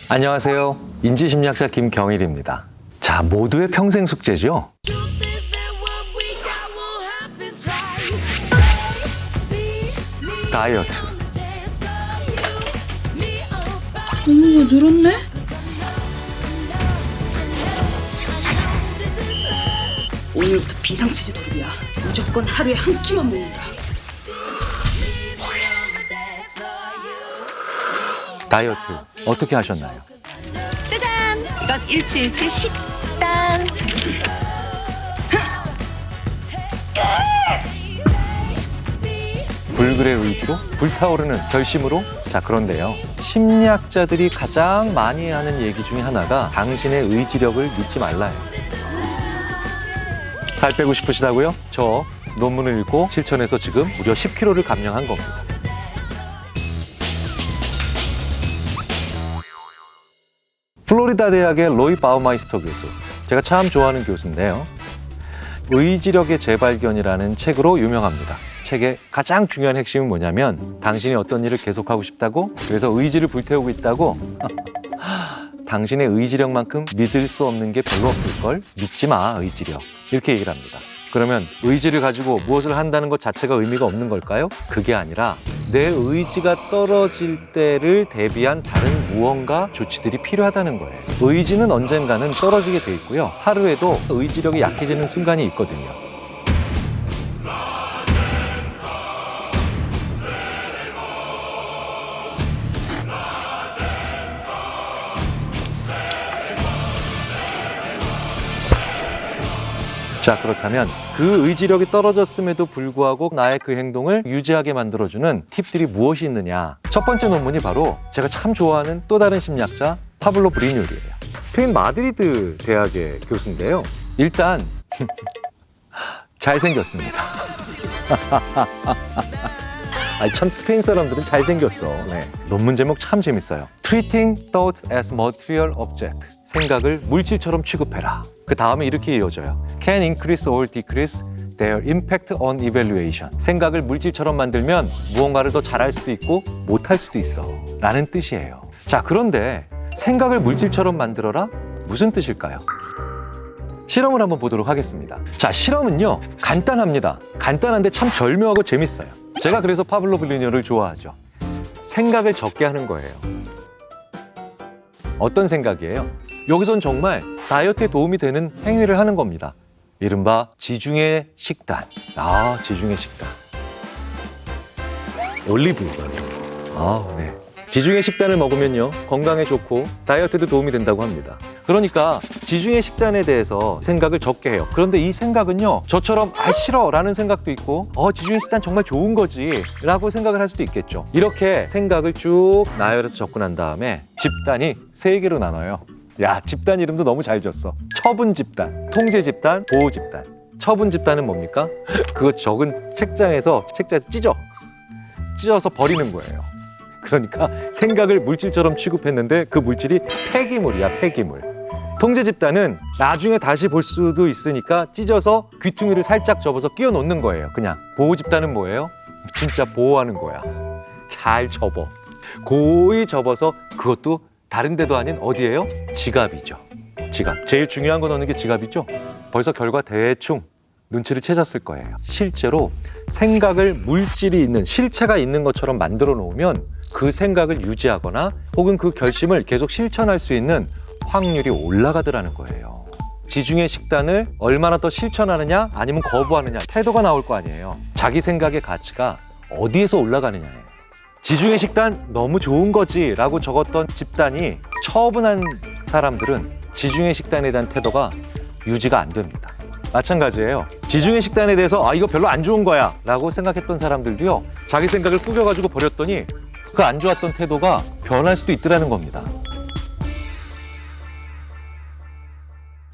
안녕하세요. 인지심리학자 김경일입니다. 자, 모두의 평생 숙제죠. 다이어트. 어머, 늘었네? 오늘부터 비상체제 노름이야. 무조건 하루에 한 끼만 먹는다. 다이어트 어떻게 하셨나요? 짜잔! 이건 일주일치 식단. 불굴의 의지로 불타오르는 결심으로. 자, 그런데요, 심리학자들이 가장 많이 하는 얘기 중에 하나가 당신의 의지력을 믿지 말라요. 살 빼고 싶으시다고요? 저 논문을 읽고 실천해서 지금 무려 10kg를 감량한 겁니다. 플로리다 대학의 로이 바우마이스터 교수, 제가 참 좋아하는 교수인데요. 의지력의 재발견이라는 책으로 유명합니다. 책의 가장 중요한 핵심은 뭐냐면, 당신이 어떤 일을 계속하고 싶다고? 그래서 의지를 불태우고 있다고? 당신의 의지력만큼 믿을 수 없는 게 별로 없을걸? 믿지 마, 의지력. 이렇게 얘기를 합니다. 그러면 의지를 가지고 무엇을 한다는 것 자체가 의미가 없는 걸까요? 그게 아니라 내 의지가 떨어질 때를 대비한 다른 무언가 조치들이 필요하다는 거예요. 의지는 언젠가는 떨어지게 돼 있고요. 하루에도 의지력이 약해지는 순간이 있거든요. 자, 그렇다면 그 의지력이 떨어졌음에도 불구하고 나의 그 행동을 유지하게 만들어주는 팁들이 무엇이 있느냐. 첫 번째 논문이 바로 제가 참 좋아하는 또 다른 심리학자 파블로 브리뉴르예요. 스페인 마드리드 대학의 교수인데요. 일단 잘생겼습니다. 아니, 참 스페인 사람들은 잘생겼어. 네. 논문 제목 참 재밌어요. Treating thoughts as material object. 생각을 물질처럼 취급해라. 그 다음에 이렇게 이어져요. Can increase or decrease their impact on evaluation. 생각을 물질처럼 만들면 무언가를 더 잘할 수도 있고 못할 수도 있어 라는 뜻이에요. 자, 그런데 생각을 물질처럼 만들어라? 무슨 뜻일까요? 실험을 한번 보도록 하겠습니다. 자, 실험은요, 간단합니다. 간단한데 참 절묘하고 재밌어요. 제가 그래서 파블로 브리뉴를 좋아하죠. 생각을 적게 하는 거예요. 어떤 생각이에요? 여기선 정말 다이어트에 도움이 되는 행위를 하는 겁니다. 이른바 지중해 식단. 아, 지중해 식단. 올리브유가. 아, 네. 지중해 식단을 먹으면요, 건강에 좋고 다이어트에도 도움이 된다고 합니다. 그러니까 지중해 식단에 대해서 생각을 적게 해요. 그런데 이 생각은요, 저처럼 싫어 라는 생각도 있고, 지중해 식단 정말 좋은 거지 라고 생각을 할 수도 있겠죠. 이렇게 생각을 쭉 나열해서 적고 난 다음에 집단이 3개로 나눠요. 야, 집단 이름도 너무 잘 지었어. 처분 집단, 통제 집단, 보호 집단. 처분 집단은 뭡니까? 그거 적은 책장에서 찢어서 버리는 거예요. 그러니까 생각을 물질처럼 취급했는데 그 물질이 폐기물이야, 폐기물. 통제 집단은 나중에 다시 볼 수도 있으니까 찢어서 귀퉁이를 살짝 접어서 끼워 놓는 거예요, 그냥. 보호 집단은 뭐예요? 진짜 보호하는 거야. 잘 접어. 고이 접어서, 그것도 다른 데도 아닌 어디예요? 지갑이죠. 지갑. 제일 중요한 거 넣는 게 지갑이죠? 벌써 결과 대충 눈치를 채셨을 거예요. 실제로 생각을 물질이 있는, 실체가 있는 것처럼 만들어 놓으면 그 생각을 유지하거나 혹은 그 결심을 계속 실천할 수 있는 확률이 올라가더라는 거예요. 지중해 식단을 얼마나 더 실천하느냐 아니면 거부하느냐, 태도가 나올 거 아니에요. 자기 생각의 가치가 어디에서 올라가느냐예요. 지중해 식단 너무 좋은 거지 라고 적었던 집단이 처분한 사람들은 지중해 식단에 대한 태도가 유지가 안 됩니다. 마찬가지예요. 지중해 식단에 대해서 이거 별로 안 좋은 거야 라고 생각했던 사람들도요, 자기 생각을 꾸겨가지고 버렸더니 그 안 좋았던 태도가 변할 수도 있더라는 겁니다.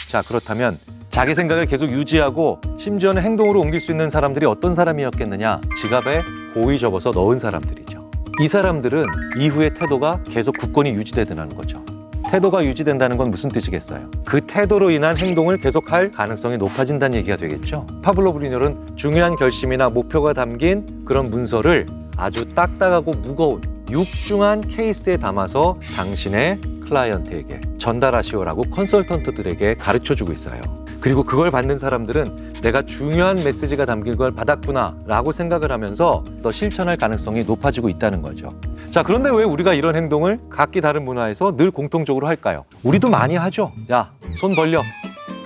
자, 그렇다면 자기 생각을 계속 유지하고 심지어는 행동으로 옮길 수 있는 사람들이 어떤 사람이었겠느냐? 지갑에 고이 접어서 넣은 사람들이죠. 이 사람들은 이후의 태도가 계속 굳건히 유지되더라는 거죠. 태도가 유지된다는 건 무슨 뜻이겠어요? 그 태도로 인한 행동을 계속할 가능성이 높아진다는 얘기가 되겠죠. 파블로 브리뉴는 중요한 결심이나 목표가 담긴 그런 문서를 아주 딱딱하고 무거운 육중한 케이스에 담아서 당신의 클라이언트에게 전달하시오라고 컨설턴트들에게 가르쳐주고 있어요. 그리고 그걸 받는 사람들은 내가 중요한 메시지가 담긴 걸 받았구나 라고 생각을 하면서 더 실천할 가능성이 높아지고 있다는 거죠. 자, 그런데 왜 우리가 이런 행동을 각기 다른 문화에서 늘 공통적으로 할까요? 우리도 많이 하죠. 야, 손 벌려.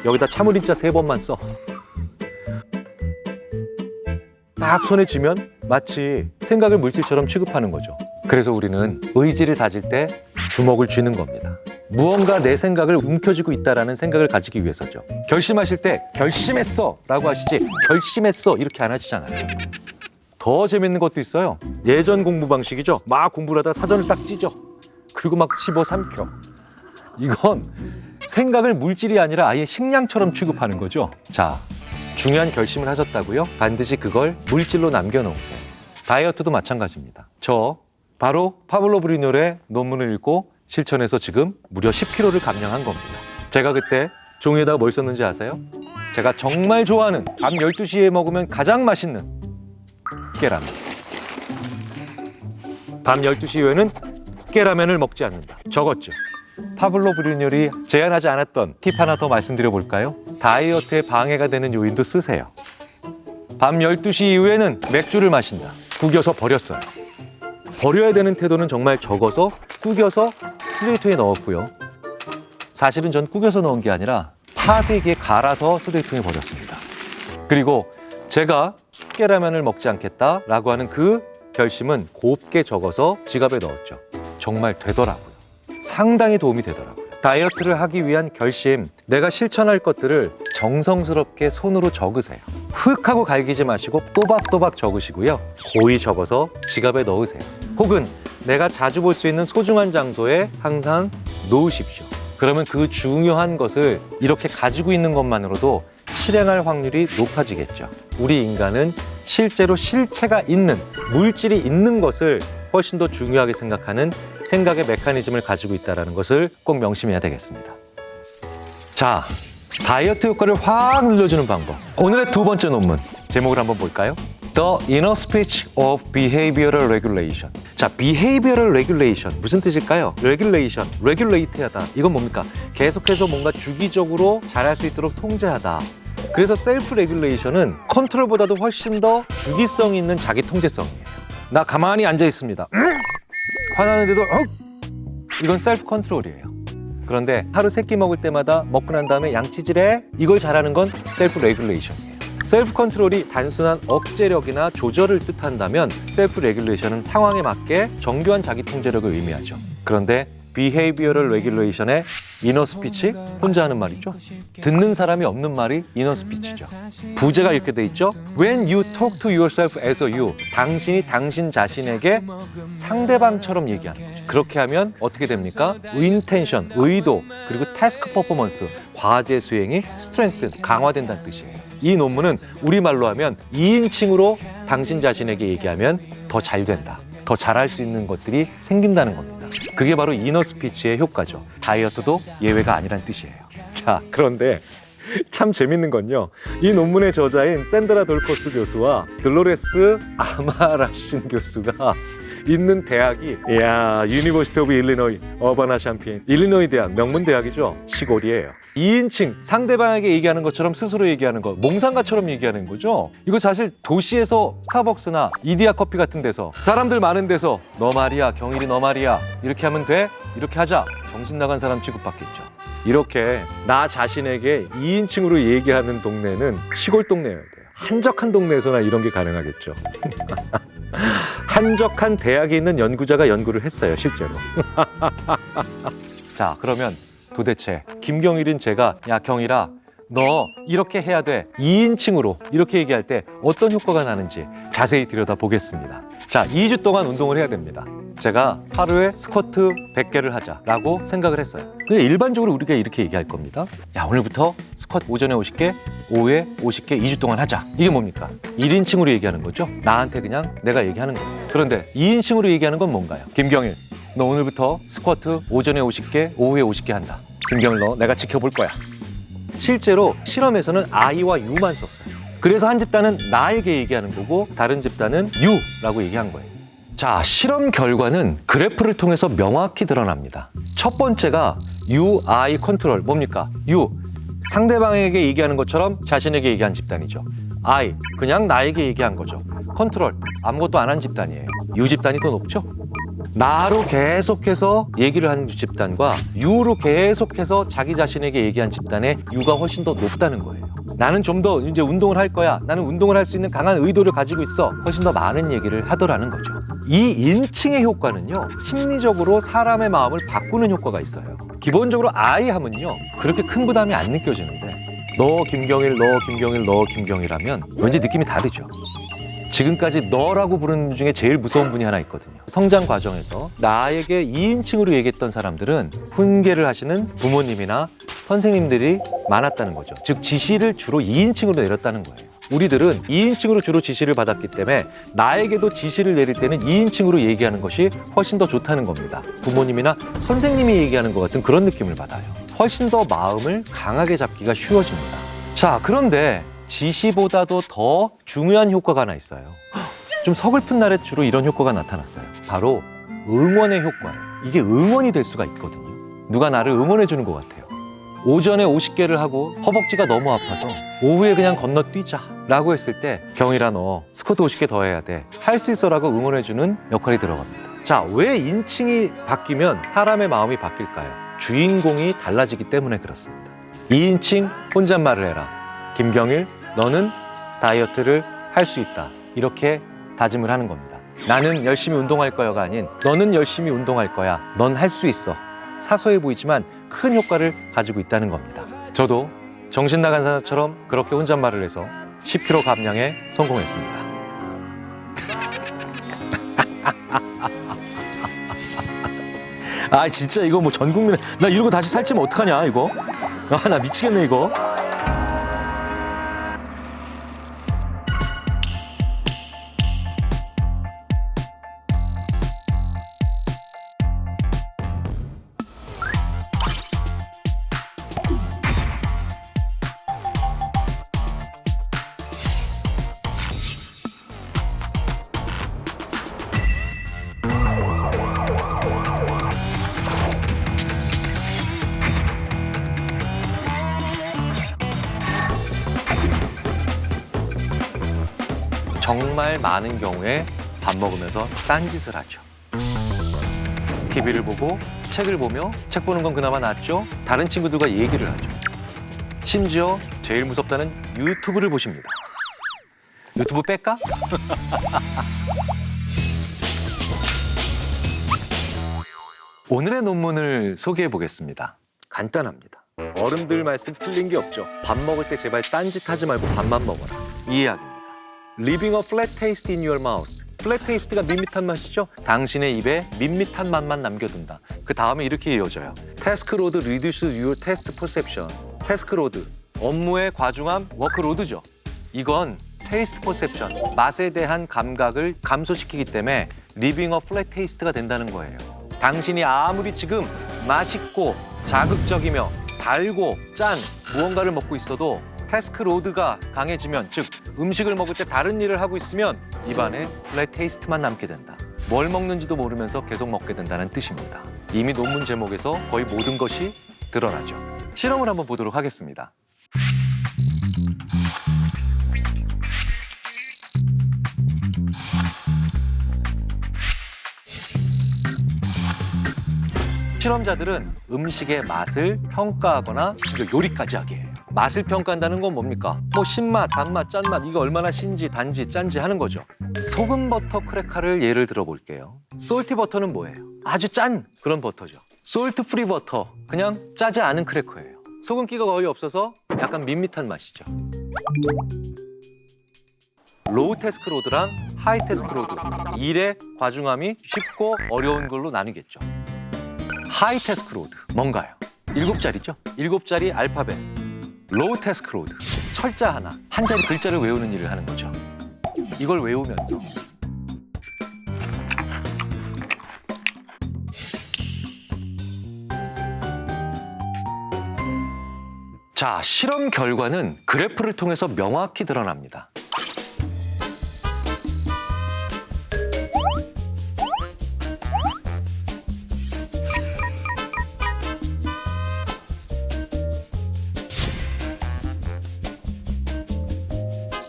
여기다 참을인자 3번만 써. 딱 손에 쥐면 마치 생각을 물질처럼 취급하는 거죠. 그래서 우리는 의지를 다질 때 주먹을 쥐는 겁니다. 무언가 내 생각을 움켜쥐고 있다는 생각을 가지기 위해서죠. 결심하실 때 결심했어 라고 하시지 결심했어 이렇게 안 하시잖아요. 더 재밌는 것도 있어요. 예전 공부 방식이죠. 막 공부를 하다 사전을 딱 찢어. 그리고 막 씹어 삼켜. 이건 생각을 물질이 아니라 아예 식량처럼 취급하는 거죠. 자, 중요한 결심을 하셨다고요? 반드시 그걸 물질로 남겨놓으세요. 다이어트도 마찬가지입니다. 저 바로 파블로 브리뉴의 논문을 읽고 실천해서 지금 무려 10kg를 감량한 겁니다. 제가 그때 종이에다가 뭘 썼는지 아세요? 제가 정말 좋아하는 밤 12시에 먹으면 가장 맛있는 깨라면. 밤 12시 이후에는 깨라면을 먹지 않는다. 적었죠. 파블로 브리뉴이 제안하지 않았던 팁 하나 더 말씀드려 볼까요? 다이어트에 방해가 되는 요인도 쓰세요. 밤 12시 이후에는 맥주를 마신다. 구겨서 버렸어요. 버려야 되는 태도는 정말 적어서 구겨서 쓰레기통에 넣었고요. 사실은 전 구겨서 넣은 게 아니라 파세기에 갈아서 쓰레기통에 버렸습니다. 그리고 제가 깨라면을 먹지 않겠다라고 하는 그 결심은 곱게 적어서 지갑에 넣었죠. 정말 되더라고요. 상당히 도움이 되더라고요. 다이어트를 하기 위한 결심, 내가 실천할 것들을 정성스럽게 손으로 적으세요. 흑 하고 갈기지 마시고 또박또박 적으시고요. 고이 적어서 지갑에 넣으세요. 혹은 내가 자주 볼 수 있는 소중한 장소에 항상 놓으십시오. 그러면 그 중요한 것을 이렇게 가지고 있는 것만으로도 실행할 확률이 높아지겠죠. 우리 인간은 실제로 실체가 있는, 물질이 있는 것을 훨씬 더 중요하게 생각하는 생각의 메커니즘을 가지고 있다는 것을 꼭 명심해야 되겠습니다. 자, 다이어트 효과를 확 늘려주는 방법. 오늘의 두 번째 논문 제목을 한번 볼까요? The Inner Speech of Behavioral Regulation. 자, Behavioral Regulation 무슨 뜻일까요? Regulation, regulate하다. 이건 뭡니까? 계속해서 뭔가 주기적으로 잘할 수 있도록 통제하다. 그래서 셀프 레귤레이션은 컨트롤보다도 훨씬 더 주기성 있는 자기 통제성이에요. 나 가만히 앉아 있습니다. 화나는데도 이건 셀프 컨트롤이에요. 그런데 하루 3끼 먹을 때마다 먹고 난 다음에 양치질해. 이걸 잘하는 건 셀프 레귤레이션이에요. 셀프 컨트롤이 단순한 억제력이나 조절을 뜻한다면 셀프 레귤레이션은 상황에 맞게 정교한 자기 통제력을 의미하죠. 그런데 비헤이비어럴 레귤레이션의 이너 스피치, 혼자 하는 말이죠. 듣는 사람이 없는 말이 이너 스피치죠. 부제가 이렇게 돼 있죠. When you talk to yourself as a you, 당신이 당신 자신에게 상대방처럼 얘기하는 거죠. 그렇게 하면 어떻게 됩니까? 인텐션, 의도, 그리고 태스크 퍼포먼스, 과제 수행이 스트렝튼, 강화된다는 뜻이에요. 이 논문은 우리말로 하면 2인칭으로 당신 자신에게 얘기하면 더 잘 된다. 더 잘할 수 있는 것들이 생긴다는 겁니다. 그게 바로 이너 스피치의 효과죠. 다이어트도 예외가 아니란 뜻이에요. 자, 그런데 참 재밌는 건요. 이 논문의 저자인 샌드라 돌코스 교수와 들로레스 아마라신 교수가 있는 대학이 유니버시티 오브 일리노이 어바나 샴페인, 일리노이 대학, 명문 대학이죠. 시골이에요. 2인칭 상대방에게 얘기하는 것처럼 스스로 얘기하는 것, 몽상가처럼 얘기하는 거죠. 이거 사실 도시에서 스타벅스나 이디야 커피 같은 데서 사람들 많은 데서 너 말이야, 경일이 너 말이야, 이렇게 하면 돼, 이렇게 하자, 정신 나간 사람 취급받겠죠. 이렇게 나 자신에게 2인칭으로 얘기하는 동네는 시골 동네여야 돼요. 한적한 동네에서나 이런 게 가능하겠죠. 한적한 대학에 있는 연구자가 연구를 했어요, 실제로. 자, 그러면 도대체 김경일인 제가 야 경일아 너 이렇게 해야 돼 2인칭으로 이렇게 얘기할 때 어떤 효과가 나는지 자세히 들여다보겠습니다. 자, 2주 동안 운동을 해야 됩니다. 제가 하루에 스쿼트 100개를 하자라고 생각을 했어요. 근데 일반적으로 우리가 이렇게 얘기할 겁니다. 야, 오늘부터 스쿼트 오전에 50개, 오후에 50개 2주 동안 하자. 이게 뭡니까? 1인칭으로 얘기하는 거죠. 나한테 그냥 내가 얘기하는 거예요. 그런데 2인칭으로 얘기하는 건 뭔가요? 김경일, 너 오늘부터 스쿼트 오전에 50개, 오후에 50개 한다. 김경일, 너 내가 지켜볼 거야. 실제로 실험에서는 I와 U만 썼어요. 그래서 한 집단은 나에게 얘기하는 거고 다른 집단은 U라고 얘기한 거예요. 자, 실험 결과는 그래프를 통해서 명확히 드러납니다. 첫 번째가 UI 컨트롤. 뭡니까? U, 상대방에게 얘기하는 것처럼 자신에게 얘기한 집단이죠. I, 그냥 나에게 얘기한 거죠. 컨트롤, 아무것도 안 한 집단이에요. U 집단이 더 높죠? 나로 계속해서 얘기를 하는 집단과 U로 계속해서 자기 자신에게 얘기한 집단의 U가 훨씬 더 높다는 거예요. 나는 좀 더 이제 운동을 할 거야. 나는 운동을 할 수 있는 강한 의도를 가지고 있어. 훨씬 더 많은 얘기를 하더라는 거죠. 이 인칭의 효과는요, 심리적으로 사람의 마음을 바꾸는 효과가 있어요. 기본적으로 I 하면요, 그렇게 큰 부담이 안 느껴지는데, 너 김경일, 너 김경일, 너 김경일 하면 왠지 느낌이 다르죠. 지금까지 너라고 부르는 중에 제일 무서운 분이 하나 있거든요. 성장 과정에서 나에게 2인칭으로 얘기했던 사람들은 훈계를 하시는 부모님이나 선생님들이 많았다는 거죠. 즉 지시를 주로 2인칭으로 내렸다는 거예요. 우리들은 2인칭으로 주로 지시를 받았기 때문에 나에게도 지시를 내릴 때는 2인칭으로 얘기하는 것이 훨씬 더 좋다는 겁니다. 부모님이나 선생님이 얘기하는 것 같은 그런 느낌을 받아요. 훨씬 더 마음을 강하게 잡기가 쉬워집니다. 자, 그런데 지시보다도 더 중요한 효과가 하나 있어요. 좀 서글픈 날에 주로 이런 효과가 나타났어요. 바로 응원의 효과예요. 이게 응원이 될 수가 있거든요. 누가 나를 응원해 주는 것 같아요. 오전에 50개를 하고 허벅지가 너무 아파서 오후에 그냥 건너뛰자 라고 했을 때, 경일아 너 스쿼트 50개 더 해야 돼, 할 수 있어 라고 응원해 주는 역할이 들어갑니다. 자, 왜 인칭이 바뀌면 사람의 마음이 바뀔까요? 주인공이 달라지기 때문에 그렇습니다. 2인칭 혼잣말을 해라. 김경일, 너는 다이어트를 할 수 있다. 이렇게 다짐을 하는 겁니다. 나는 열심히 운동할 거야가 아닌 너는 열심히 운동할 거야. 넌 할 수 있어. 사소해 보이지만 큰 효과를 가지고 있다는 겁니다. 저도 정신 나간 사람처럼 그렇게 혼잣말을 해서 10kg 감량에 성공했습니다. 아, 진짜 이거 뭐 전 국민에, 나 이러고 다시 살찌면 어떡하냐 이거. 아, 나 미치겠네 이거. 정말 많은 경우에 밥 먹으면서 딴짓을 하죠. TV를 보고 책을 보며, 책 보는 건 그나마 낫죠. 다른 친구들과 얘기를 하죠. 심지어 제일 무섭다는 유튜브를 보십니다. 유튜브 뺄까? 오늘의 논문을 소개해 보겠습니다. 간단합니다. 어른들 말씀 틀린 게 없죠. 밥 먹을 때 제발 딴짓하지 말고 밥만 먹어라. 이 이야기입니다. Leaving a flat taste in your mouth. flat taste가 밋밋한 맛이죠? 당신의 입에 밋밋한 맛만 남겨둔다. 그 다음에 이렇게 이어져요. Task load reduces your taste perception. Task load, 업무의 과중함, 워크로드죠. 이건 taste perception, 맛에 대한 감각을 감소시키기 때문에 Leaving a flat taste가 된다는 거예요. 당신이 아무리 지금 맛있고 자극적이며 달고 짠 무언가를 먹고 있어도 태스크 로드가 강해지면, 즉 음식을 먹을 때 다른 일을 하고 있으면 입안에 플랫 테이스트만 남게 된다. 뭘 먹는지도 모르면서 계속 먹게 된다는 뜻입니다. 이미 논문 제목에서 거의 모든 것이 드러나죠. 실험을 한번 보도록 하겠습니다. 실험자들은 음식의 맛을 평가하거나 심지어 요리까지 하게 해요. 맛을 평가한다는 건 뭡니까? 뭐 신맛, 단맛, 짠맛, 이거 얼마나 신지, 단지, 짠지 하는 거죠. 소금 버터 크래커를 예를 들어 볼게요. 솔티 버터는 뭐예요? 아주 짠 그런 버터죠. 솔트 프리 버터, 그냥 짜지 않은 크래커예요. 소금기가 거의 없어서 약간 밋밋한 맛이죠. 로우 태스크 로드랑 하이 태스크 로드, 일의 과중함이 쉽고 어려운 걸로 나뉘겠죠. 하이 태스크 로드, 뭔가요? 7자리죠? 7자리 알파벳. 로우 태스크 로드, 철자 하나, 한 자리 글자를 외우는 일을 하는 거죠. 이걸 외우면서 자, 실험 결과는 그래프를 통해서 명확히 드러납니다.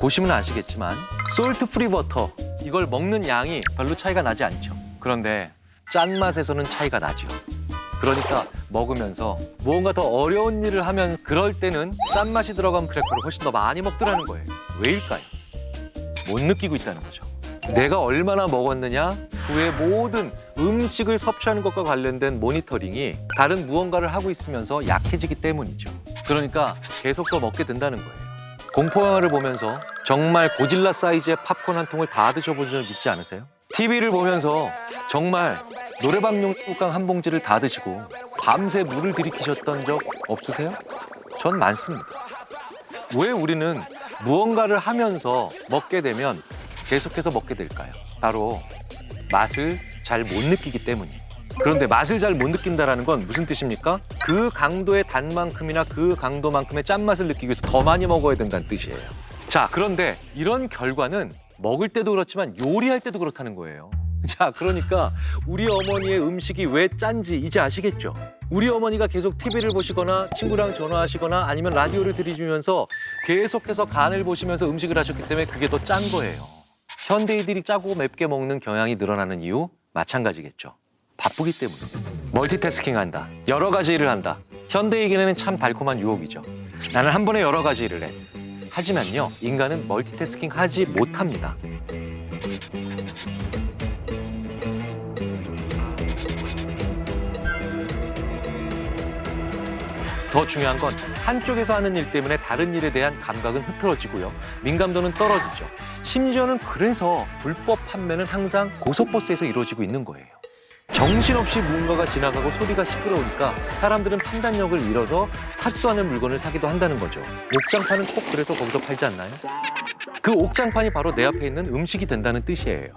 보시면 아시겠지만 솔트 프리 버터 이걸 먹는 양이 별로 차이가 나지 않죠. 그런데 짠맛에서는 차이가 나죠. 그러니까 먹으면서 무언가 더 어려운 일을 하면 그럴 때는 짠맛이 들어간 크래커를 훨씬 더 많이 먹더라는 거예요. 왜일까요? 못 느끼고 있다는 거죠. 내가 얼마나 먹었느냐, 후에 모든 음식을 섭취하는 것과 관련된 모니터링이 다른 무언가를 하고 있으면서 약해지기 때문이죠. 그러니까 계속 더 먹게 된다는 거예요. 공포영화를 보면서 정말 고질라 사이즈의 팝콘 한 통을 다 드셔본 적 있지 않으세요? TV를 보면서 정말 노래방용 뚜껑 한 봉지를 다 드시고 밤새 물을 들이키셨던 적 없으세요? 전 많습니다. 왜 우리는 무언가를 하면서 먹게 되면 계속해서 먹게 될까요? 바로 맛을 잘 못 느끼기 때문이에요. 그런데 맛을 잘 못 느낀다는 건 무슨 뜻입니까? 그 강도의 단만큼이나 그 강도만큼의 짠맛을 느끼기 위해서 더 많이 먹어야 된다는 뜻이에요. 자, 그런데 이런 결과는 먹을 때도 그렇지만 요리할 때도 그렇다는 거예요. 자, 그러니까 우리 어머니의 음식이 왜 짠지 이제 아시겠죠? 우리 어머니가 계속 TV를 보시거나 친구랑 전화하시거나 아니면 라디오를 들으시면서 계속해서 간을 보시면서 음식을 하셨기 때문에 그게 더 짠 거예요. 현대인들이 짜고 맵게 먹는 경향이 늘어나는 이유 마찬가지겠죠. 바쁘기 때문에. 멀티태스킹한다. 여러 가지 일을 한다. 현대인에게는 참 달콤한 유혹이죠. 나는 한 번에 여러 가지 일을 해. 하지만요, 인간은 멀티태스킹 하지 못합니다. 더 중요한 건 한쪽에서 하는 일 때문에 다른 일에 대한 감각은 흐트러지고요. 민감도는 떨어지죠. 심지어는 그래서 불법 판매는 항상 고속버스에서 이루어지고 있는 거예요. 정신없이 무언가가 지나가고 소리가 시끄러우니까 사람들은 판단력을 잃어서 사지도 않은 물건을 사기도 한다는 거죠. 옥장판은 꼭 그래서 거기서 팔지 않나요? 그 옥장판이 바로 내 앞에 있는 음식이 된다는 뜻이에요.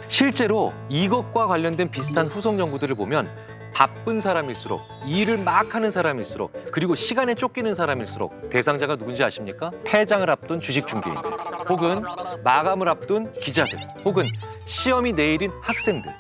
실제로 이것과 관련된 비슷한 후속 연구들을 보면 바쁜 사람일수록, 일을 막 하는 사람일수록, 그리고 시간에 쫓기는 사람일수록 대상자가 누군지 아십니까? 폐장을 앞둔 주식 중개인들, 혹은 마감을 앞둔 기자들, 혹은 시험이 내일인 학생들.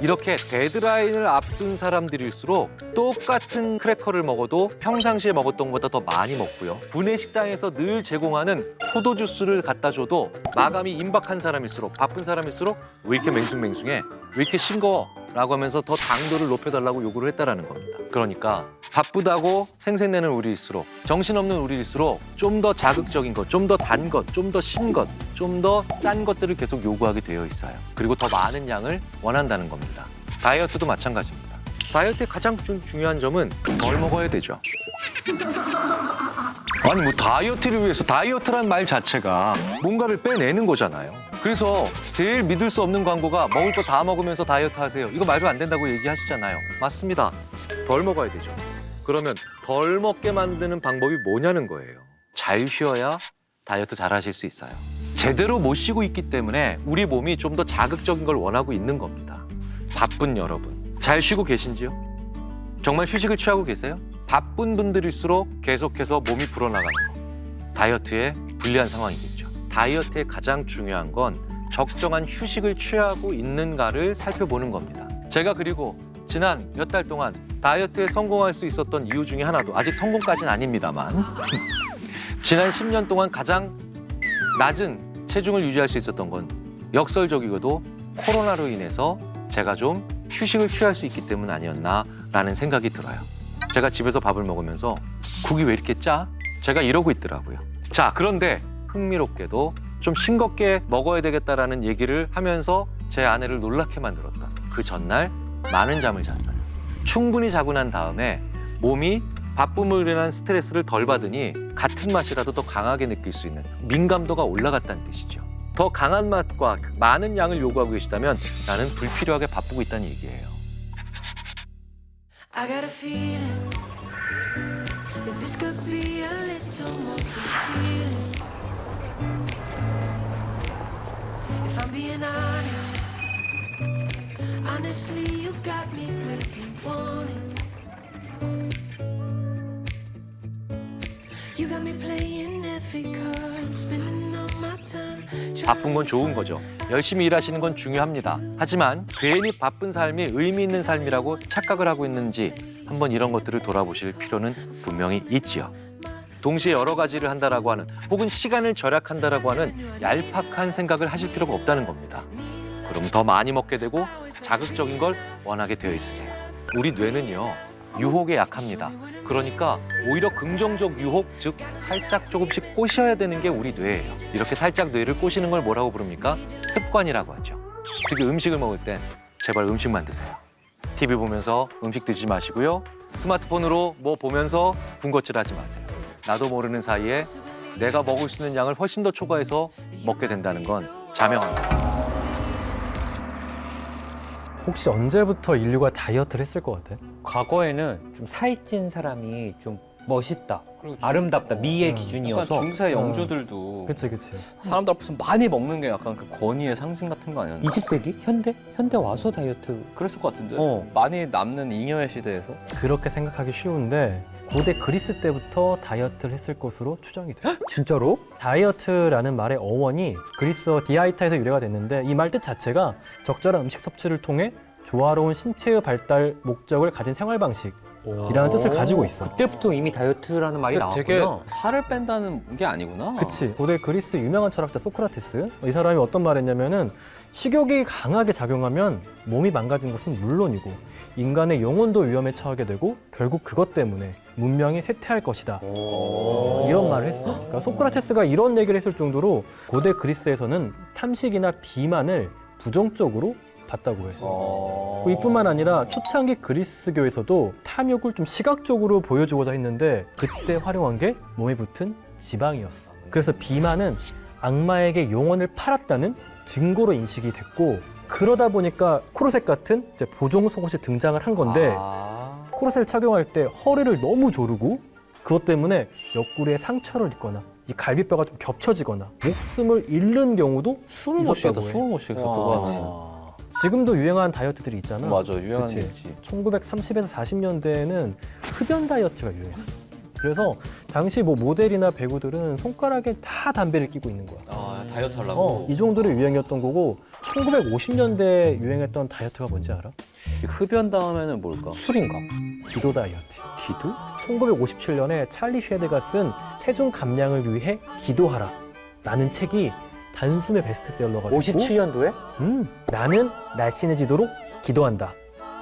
이렇게 데드라인을 앞둔 사람들일수록 똑같은 크래커를 먹어도 평상시에 먹었던 것보다 더 많이 먹고요. 구내식당에서 늘 제공하는 포도주스를 갖다 줘도 마감이 임박한 사람일수록, 바쁜 사람일수록 왜 이렇게 맹숭맹숭해? 왜 이렇게 싱거워? 라고 하면서 더 당도를 높여달라고 요구를 했다라는 겁니다. 그러니까 바쁘다고 생색내는 우리일수록, 정신없는 우리일수록 좀 더 자극적인 것, 좀 더 단 것, 좀 더 신 것, 좀 더 짠 것들을 계속 요구하게 되어 있어요. 그리고 더 많은 양을 원한다는 겁니다. 다이어트도 마찬가지입니다. 다이어트의 가장 중요한 점은 덜 먹어야 되죠. 아니 뭐 다이어트를 위해서, 다이어트란 말 자체가 뭔가를 빼내는 거잖아요. 그래서 제일 믿을 수 없는 광고가 먹을 거 다 먹으면서 다이어트 하세요. 이거 말도 안 된다고 얘기하시잖아요. 맞습니다. 덜 먹어야 되죠. 그러면 덜 먹게 만드는 방법이 뭐냐는 거예요. 잘 쉬어야 다이어트 잘 하실 수 있어요. 제대로 못 쉬고 있기 때문에 우리 몸이 좀 더 자극적인 걸 원하고 있는 겁니다. 바쁜 여러분, 잘 쉬고 계신지요? 정말 휴식을 취하고 계세요? 바쁜 분들일수록 계속해서 몸이 불어나가는 거. 다이어트에 불리한 상황이겠죠. 다이어트의 가장 중요한 건 적정한 휴식을 취하고 있는가를 살펴보는 겁니다. 제가 그리고 지난 몇 달 동안 다이어트에 성공할 수 있었던 이유 중에 하나도, 아직 성공까지는 아닙니다만 지난 10년 동안 가장 낮은 체중을 유지할 수 있었던 건 역설적이고도 코로나로 인해서 제가 좀 휴식을 취할 수 있기 때문 아니었나라는 생각이 들어요. 제가 집에서 밥을 먹으면서 국이 왜 이렇게 짜? 제가 이러고 있더라고요. 자, 그런데 흥미롭게도 좀 싱겁게 먹어야 되겠다라는 얘기를 하면서 제 아내를 놀랍게 만들었다. 그 전날 많은 잠을 잤어요. 충분히 자고 난 다음에 몸이 바쁨으로 인한 스트레스를 덜 받으니 같은 맛이라도 더 강하게 느낄 수 있는 민감도가 올라갔다는 뜻이죠. 더 강한 맛과 많은 양을 요구하고 계시다면 나는 불필요하게 바쁘고 있다는 얘기예요. I got a feeling that this could be a little more than feelings. If I'm being honest, honestly, you got me where you want it. You got me playing every card, spending all my time. 바쁜 건 좋은 거죠. 열심히 일하시는 건 중요합니다. 하지만 괜히 바쁜 삶이 의미 있는 삶이라고 착각을 하고 있는지 한번 이런 것들을 돌아보실 필요는 분명히 있지요. 동시에 여러 가지를 한다라고 하는 혹은 시간을 절약한다라고 하는 얄팍한 생각을 하실 필요가 없다는 겁니다. 그럼 더 많이 먹게 되고 자극적인 걸 원하게 되어 있으세요. 우리 뇌는요, 유혹에 약합니다. 그러니까 오히려 긍정적 유혹, 즉 살짝 조금씩 꼬셔야 되는 게 우리 뇌예요. 이렇게 살짝 뇌를 꼬시는 걸 뭐라고 부릅니까? 습관이라고 하죠. 특히 음식을 먹을 땐 제발 음식만 드세요. TV 보면서 음식 드시지 마시고요. 스마트폰으로 뭐 보면서 군것질 하지 마세요. 나도 모르는 사이에 내가 먹을 수 있는 양을 훨씬 더 초과해서 먹게 된다는 건 자명합니다. 혹시 언제부터 인류가 다이어트를 했을 것 같아? 과거에는 좀 살찐 사람이 좀 멋있다, 아름답다, 미의 기준이어서 약간 중세 영주들도 그치 그치. 사람들 앞에서 많이 먹는 게 약간 그 권위의 상징 같은 거 아니었나? 20세기? 현대 와서 다이어트. 그랬을 것 같은데 어. 많이 남는 잉여의 시대에서 그렇게 생각하기 쉬운데 고대 그리스 때부터 다이어트를 했을 것으로 추정이 돼. 진짜로? 다이어트라는 말의 어원이 그리스어 디아이타에서 유래가 됐는데 이 말 뜻 자체가 적절한 음식 섭취를 통해 조화로운 신체의 발달 목적을 가진 생활 방식이라는 뜻을 가지고 있어. 그때부터 이미 다이어트라는 말이 근데 되게 나왔구나. 살을 뺀다는 게 아니구나. 그치. 고대 그리스 유명한 철학자 소크라테스. 이 사람이 어떤 말 했냐면은 식욕이 강하게 작용하면 몸이 망가진 것은 물론이고 인간의 영혼도 위험에 처하게 되고 결국 그것 때문에 문명이 쇠퇴할 것이다. 이런 말을 했어. 그러니까 소크라테스가 이런 얘기를 했을 정도로 고대 그리스에서는 탐식이나 비만을 부정적으로 봤다고 해요. 이뿐만 아니라 초창기 그리스교에서도 탐욕을 좀 시각적으로 보여주고자 했는데 그때 활용한 게 몸에 붙은 지방이었어. 그래서 비만은 악마에게 영혼을 팔았다는 증거로 인식이 됐고 그러다 보니까 코르셋 같은 이제 보정 속옷이 등장을 한 건데 코르셋을 착용할 때 허리를 너무 조르고 그것 때문에 옆구리에 상처를 입거나 이 갈비뼈가 좀 겹쳐지거나 목숨을 잃는 경우도 숨을 못 쉬겠다. 있었다고 해. 숨을 못 쉬겠어. 와. 그거 지금도 유행한 다이어트들이 있잖아. 맞아. 유행한 그치? 게 있지. 1930에서 40년대에는 흡연 다이어트가 유행했어. 그래서 당시 뭐 모델이나 배우들은 손가락에 다 담배를 끼고 있는 거야. 다이어트 하려고. 이 정도로 유행이었던 거고 1950년대에 유행했던 다이어트가 뭔지 알아? 이 흡연 다음에는 뭘까? 술인가? 기도 다이어트. 기도? 1957년에 찰리 쉐드가 쓴 체중 감량을 위해 기도하라 라는 책이 단숨에 베스트셀러가 됐고 57년도에? 나는 날씬해지도록 기도한다.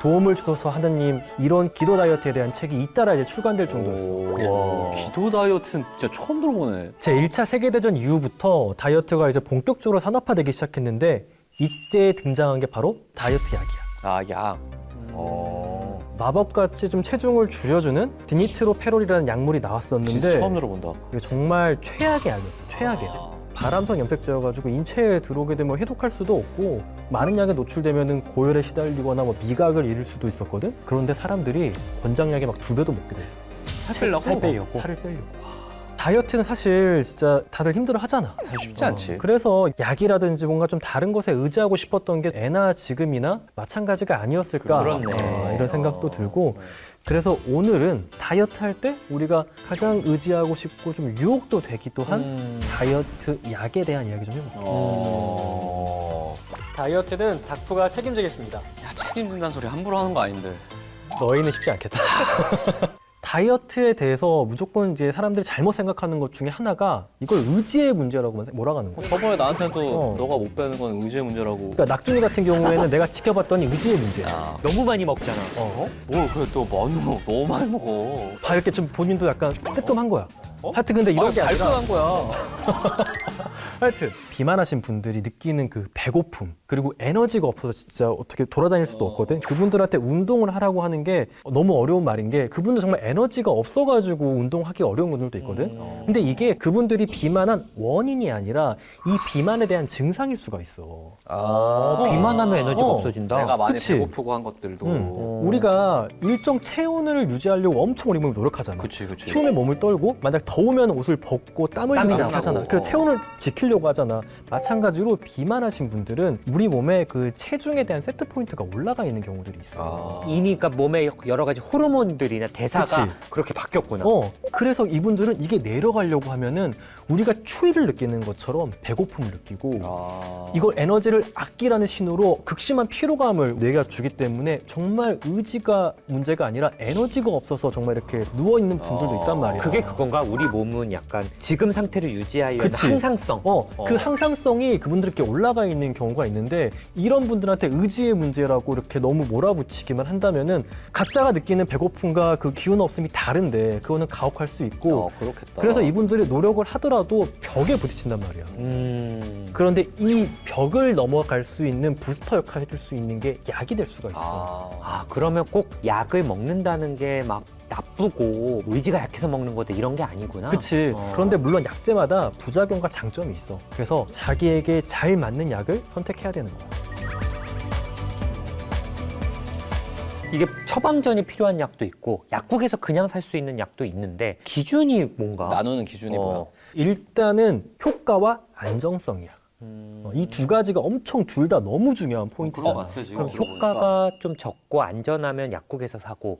도움을 주소서 하느님 이런 기도 다이어트에 대한 책이 잇따라 이제 출간될 정도였어. 와. 기도 다이어트는 진짜 처음 들어보네. 제1차 세계대전 이후부터 다이어트가 이제 본격적으로 산업화되기 시작했는데 이때 등장한 게 바로 다이어트 약이야. 약. 마법같이 좀 체중을 줄여주는 디니트로페롤이라는 약물이 나왔었는데 진짜 처음 들어본다. 이게 정말 최악의 약이었어. 최악의 약. 발암성 염색제여가지고 인체에 들어오게 되면 해독할 수도 없고 많은 약에 노출되면 고열에 시달리거나 뭐 미각을 잃을 수도 있었거든. 그런데 사람들이 권장약에 막 2배도 먹게 됐어. 살 빼려고? 살을 빼려고. 다이어트는 사실 진짜 다들 힘들어 하잖아. 사실 쉽지 않지. 그래서 약이라든지 뭔가 좀 다른 것에 의지하고 싶었던 게 애나 지금이나 마찬가지가 아니었을까 그렇네. 이런 생각도 들고 그래서 오늘은 다이어트 할 때 우리가 가장 의지하고 싶고 좀 유혹도 되기도 한 다이어트 약에 대한 이야기 좀 해볼게요. 다이어트는 닥프가 책임지겠습니다. 야, 책임진다는 소리 함부로 하는 거 아닌데. 너희는 쉽지 않겠다. 다이어트에 대해서 무조건 이제 사람들이 잘못 생각하는 것 중에 하나가 이걸 의지의 문제라고 몰아가는 거야. 저번에 나한테도 어. 너가 못 빼는 건 의지의 문제라고. 그러니까 낙준이 같은 경우에는 내가 지켜봤더니 의지의 문제야. 야, 너무 많이 먹잖아. 뭘 그래 또 너무 많이 먹어. 봐 이렇게 좀 본인도 약간 뜨끔한 거야. 하여튼 근데 이런 게 아니라 발끈한 거야. 하여튼 비만하신 분들이 느끼는 그 배고픔 그리고 에너지가 없어서 진짜 어떻게 돌아다닐 수도 없거든. 그분들한테 운동을 하라고 하는 게 너무 어려운 말인 게 그분들 정말 에너지가 없어가지고 운동하기 어려운 분들도 있거든. 근데 이게 그분들이 비만한 원인이 아니라 이 비만에 대한 증상일 수가 있어. 비만하면 에너지가 어. 없어진다. 내가 많이 그치? 배고프고 한 것들도. 우리가 일정 체온을 유지하려고 엄청 우리 몸이 노력하잖아. 그치. 추움에 몸을 떨고 만약 더우면 옷을 벗고 땀을 땀이 나게 나고. 하잖아. 그래서 체온을 지키려고 줄이려고 하잖아. 마찬가지로 비만하신 분들은 우리 몸에 그 체중에 대한 세트 포인트가 올라가 있는 경우들이 있어. 이미 그러니까 몸에 여러 가지 호르몬들이나 대사가 그치. 그렇게 바뀌었구나. 그래서 이분들은 이게 내려가려고 하면은 우리가 추위를 느끼는 것처럼 배고픔을 느끼고 이걸 에너지를 아끼라는 신호로 극심한 피로감을 뇌가 주기 때문에 정말 의지가 문제가 아니라 에너지가 없어서 정말 이렇게 누워있는 분들도 있단 말이야. 그게 그건가? 우리 몸은 약간 지금 상태를 유지하려는 그치. 항상성. 그 항상성이 그분들께 올라가 있는 경우가 있는데 이런 분들한테 의지의 문제라고 이렇게 너무 몰아붙이기만 한다면은 각자가 느끼는 배고픔과 그 기운 없음이 다른데 그거는 가혹할 수 있고 그렇겠다. 그래서 이분들이 노력을 하더라도 벽에 부딪힌단 말이야. 그런데 이 벽을 넘어갈 수 있는 부스터 역할을 해줄 수 있는 게 약이 될 수가 있어. 그러면 꼭 약을 먹는다는 게 막 나쁘고 의지가 약해서 먹는 거다 이런 게 아니구나. 그치. 그런데 물론 약제마다 부작용과 장점이 있어. 그래서 자기에게 잘 맞는 약을 선택해야 되는 거야. 이게 처방전이 필요한 약도 있고 약국에서 그냥 살 수 있는 약도 있는데 기준이 뭔가? 나누는 기준이 뭐야? 일단은 효과와 안정성이야. 이 두 가지가 엄청 둘 다 너무 중요한 포인트잖아. 그럼 효과가 좀 적고 안전하면 약국에서 사고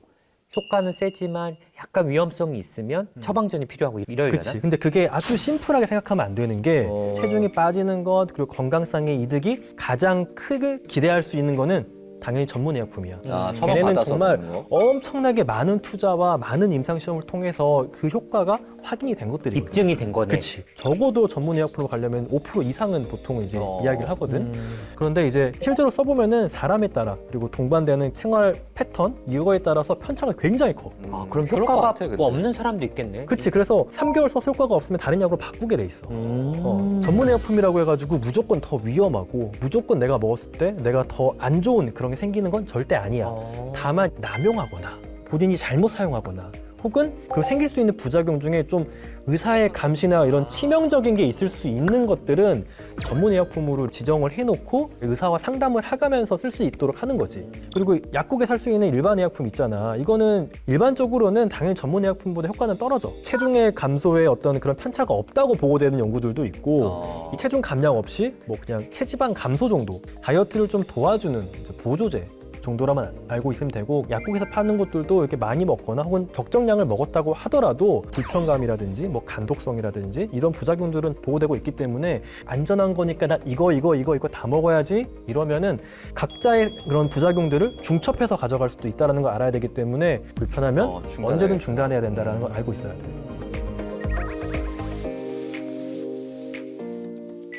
효과는 세지만 약간 위험성이 있으면 처방전이 필요하고 이러려나? 그치. 근데 그게 아주 심플하게 생각하면 안 되는 게 체중이 빠지는 것 그리고 건강상의 이득이 가장 크게 기대할 수 있는 거는 당연히 전문의약품이야. 처방 걔네는 받아서 정말 먹는 거? 엄청나게 많은 투자와 많은 임상시험을 통해서 그 효과가 확인이 된 것들이거든. 입증이 된 거네. 그치. 적어도 전문의약품으로 가려면 5% 이상은 보통 이제 이야기를 하거든. 그런데 이제 실제로 써보면은 사람에 따라 그리고 동반되는 생활 패턴 이거에 따라서 편차가 굉장히 커. 그럼 그럴 것 효과가 같아, 근데. 뭐 없는 사람도 있겠네. 그치. 그래서 3개월 써서 효과가 없으면 다른 약으로 바꾸게 돼 있어. 전문의약품이라고 해가지고 무조건 더 위험하고 무조건 내가 먹었을 때 내가 더 안 좋은 그런 게 생기는 건 절대 아니야. 다만 남용하거나 본인이 잘못 사용하거나 혹은 그 생길 수 있는 부작용 중에 좀 의사의 감시나 이런 치명적인 게 있을 수 있는 것들은 전문의약품으로 지정을 해놓고 의사와 상담을 하면서 쓸 수 있도록 하는 거지. 그리고 약국에 살 수 있는 일반 의약품 있잖아. 이거는 일반적으로는 당연히 전문의약품보다 효과는 떨어져. 체중의 감소에 어떤 그런 편차가 없다고 보고되는 연구들도 있고 이 체중 감량 없이 뭐 그냥 체지방 감소 정도 다이어트를 좀 도와주는 이제 보조제 정도라만 알고 있으면 되고 약국에서 파는 것들도 이렇게 많이 먹거나 혹은 적정량을 먹었다고 하더라도 불편감이라든지 뭐 간독성이라든지 이런 부작용들은 보고되고 있기 때문에 안전한 거니까 나 이거 다 먹어야지 이러면은 각자의 그런 부작용들을 중첩해서 가져갈 수도 있다는 걸 알아야 되기 때문에 불편하면 언제든 중단해야 된다는 걸 알고 있어야 돼.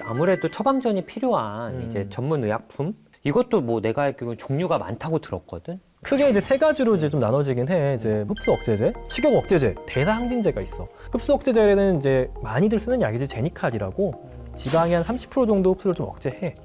아무래도 처방전이 필요한 이제 전문 의약품 이것도 뭐 내가 알기로는 종류가 많다고 들었거든. 크게 이제 세 가지로 이제 좀 나눠지긴 해. 이제 흡수 억제제, 식욕 억제제, 대사 항진제가 있어. 흡수 억제제는 이제 많이들 쓰는 약이지 제니칼이라고 지방의 한 30% 정도 흡수를 좀 억제해.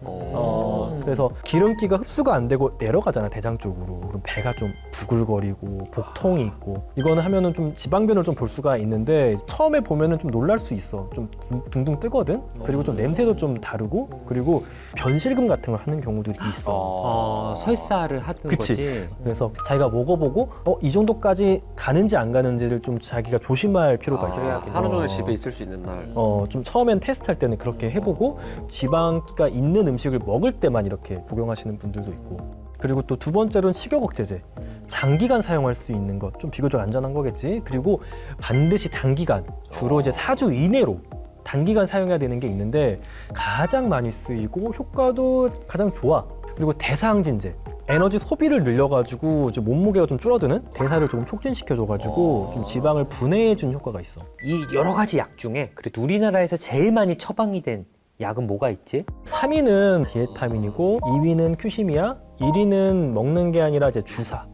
그래서 기름기가 흡수가 안 되고 내려가잖아 대장 쪽으로. 그럼 배가 좀 부글거리고 복통이 있고 이거는 하면은 좀 지방변을 좀 볼 수가 있는데 처음에 보면은 좀 놀랄 수 있어. 좀 둥둥 뜨거든. 그리고 좀 냄새도 좀 다르고 그리고 변실금 같은 걸 하는 경우들이 있어. 설사를 하는 그치. 거지. 그래서 자기가 먹어보고 이 정도까지 가는지 안 가는지를 좀 자기가 조심할 필요가 있어. 하루 종일 집에 있을 수 있는 날. 좀 처음엔 테스트할 때는 그렇게 해보고 지방기가 있는 음식을 먹을 때만 이렇게 복용하시는 분들도 있고 그리고 또 두 번째로는 식욕 억제제 장기간 사용할 수 있는 것 좀 비교적 안전한 거겠지. 그리고 반드시 단기간 주로 이제 4주 이내로 단기간 사용해야 되는 게 있는데 가장 많이 쓰이고 효과도 가장 좋아. 그리고 대사항진제 에너지 소비를 늘려가지고 이제 몸무게가 좀 줄어드는 대사를 조금 촉진시켜줘가지고 좀 지방을 분해해주는 효과가 있어. 이 여러 가지 약 중에 그래도 우리나라에서 제일 많이 처방이 된 약은 뭐가 있지? 3위는 디에타민이고 2위는 큐시미아 1위는 먹는 게 아니라 이제 주사.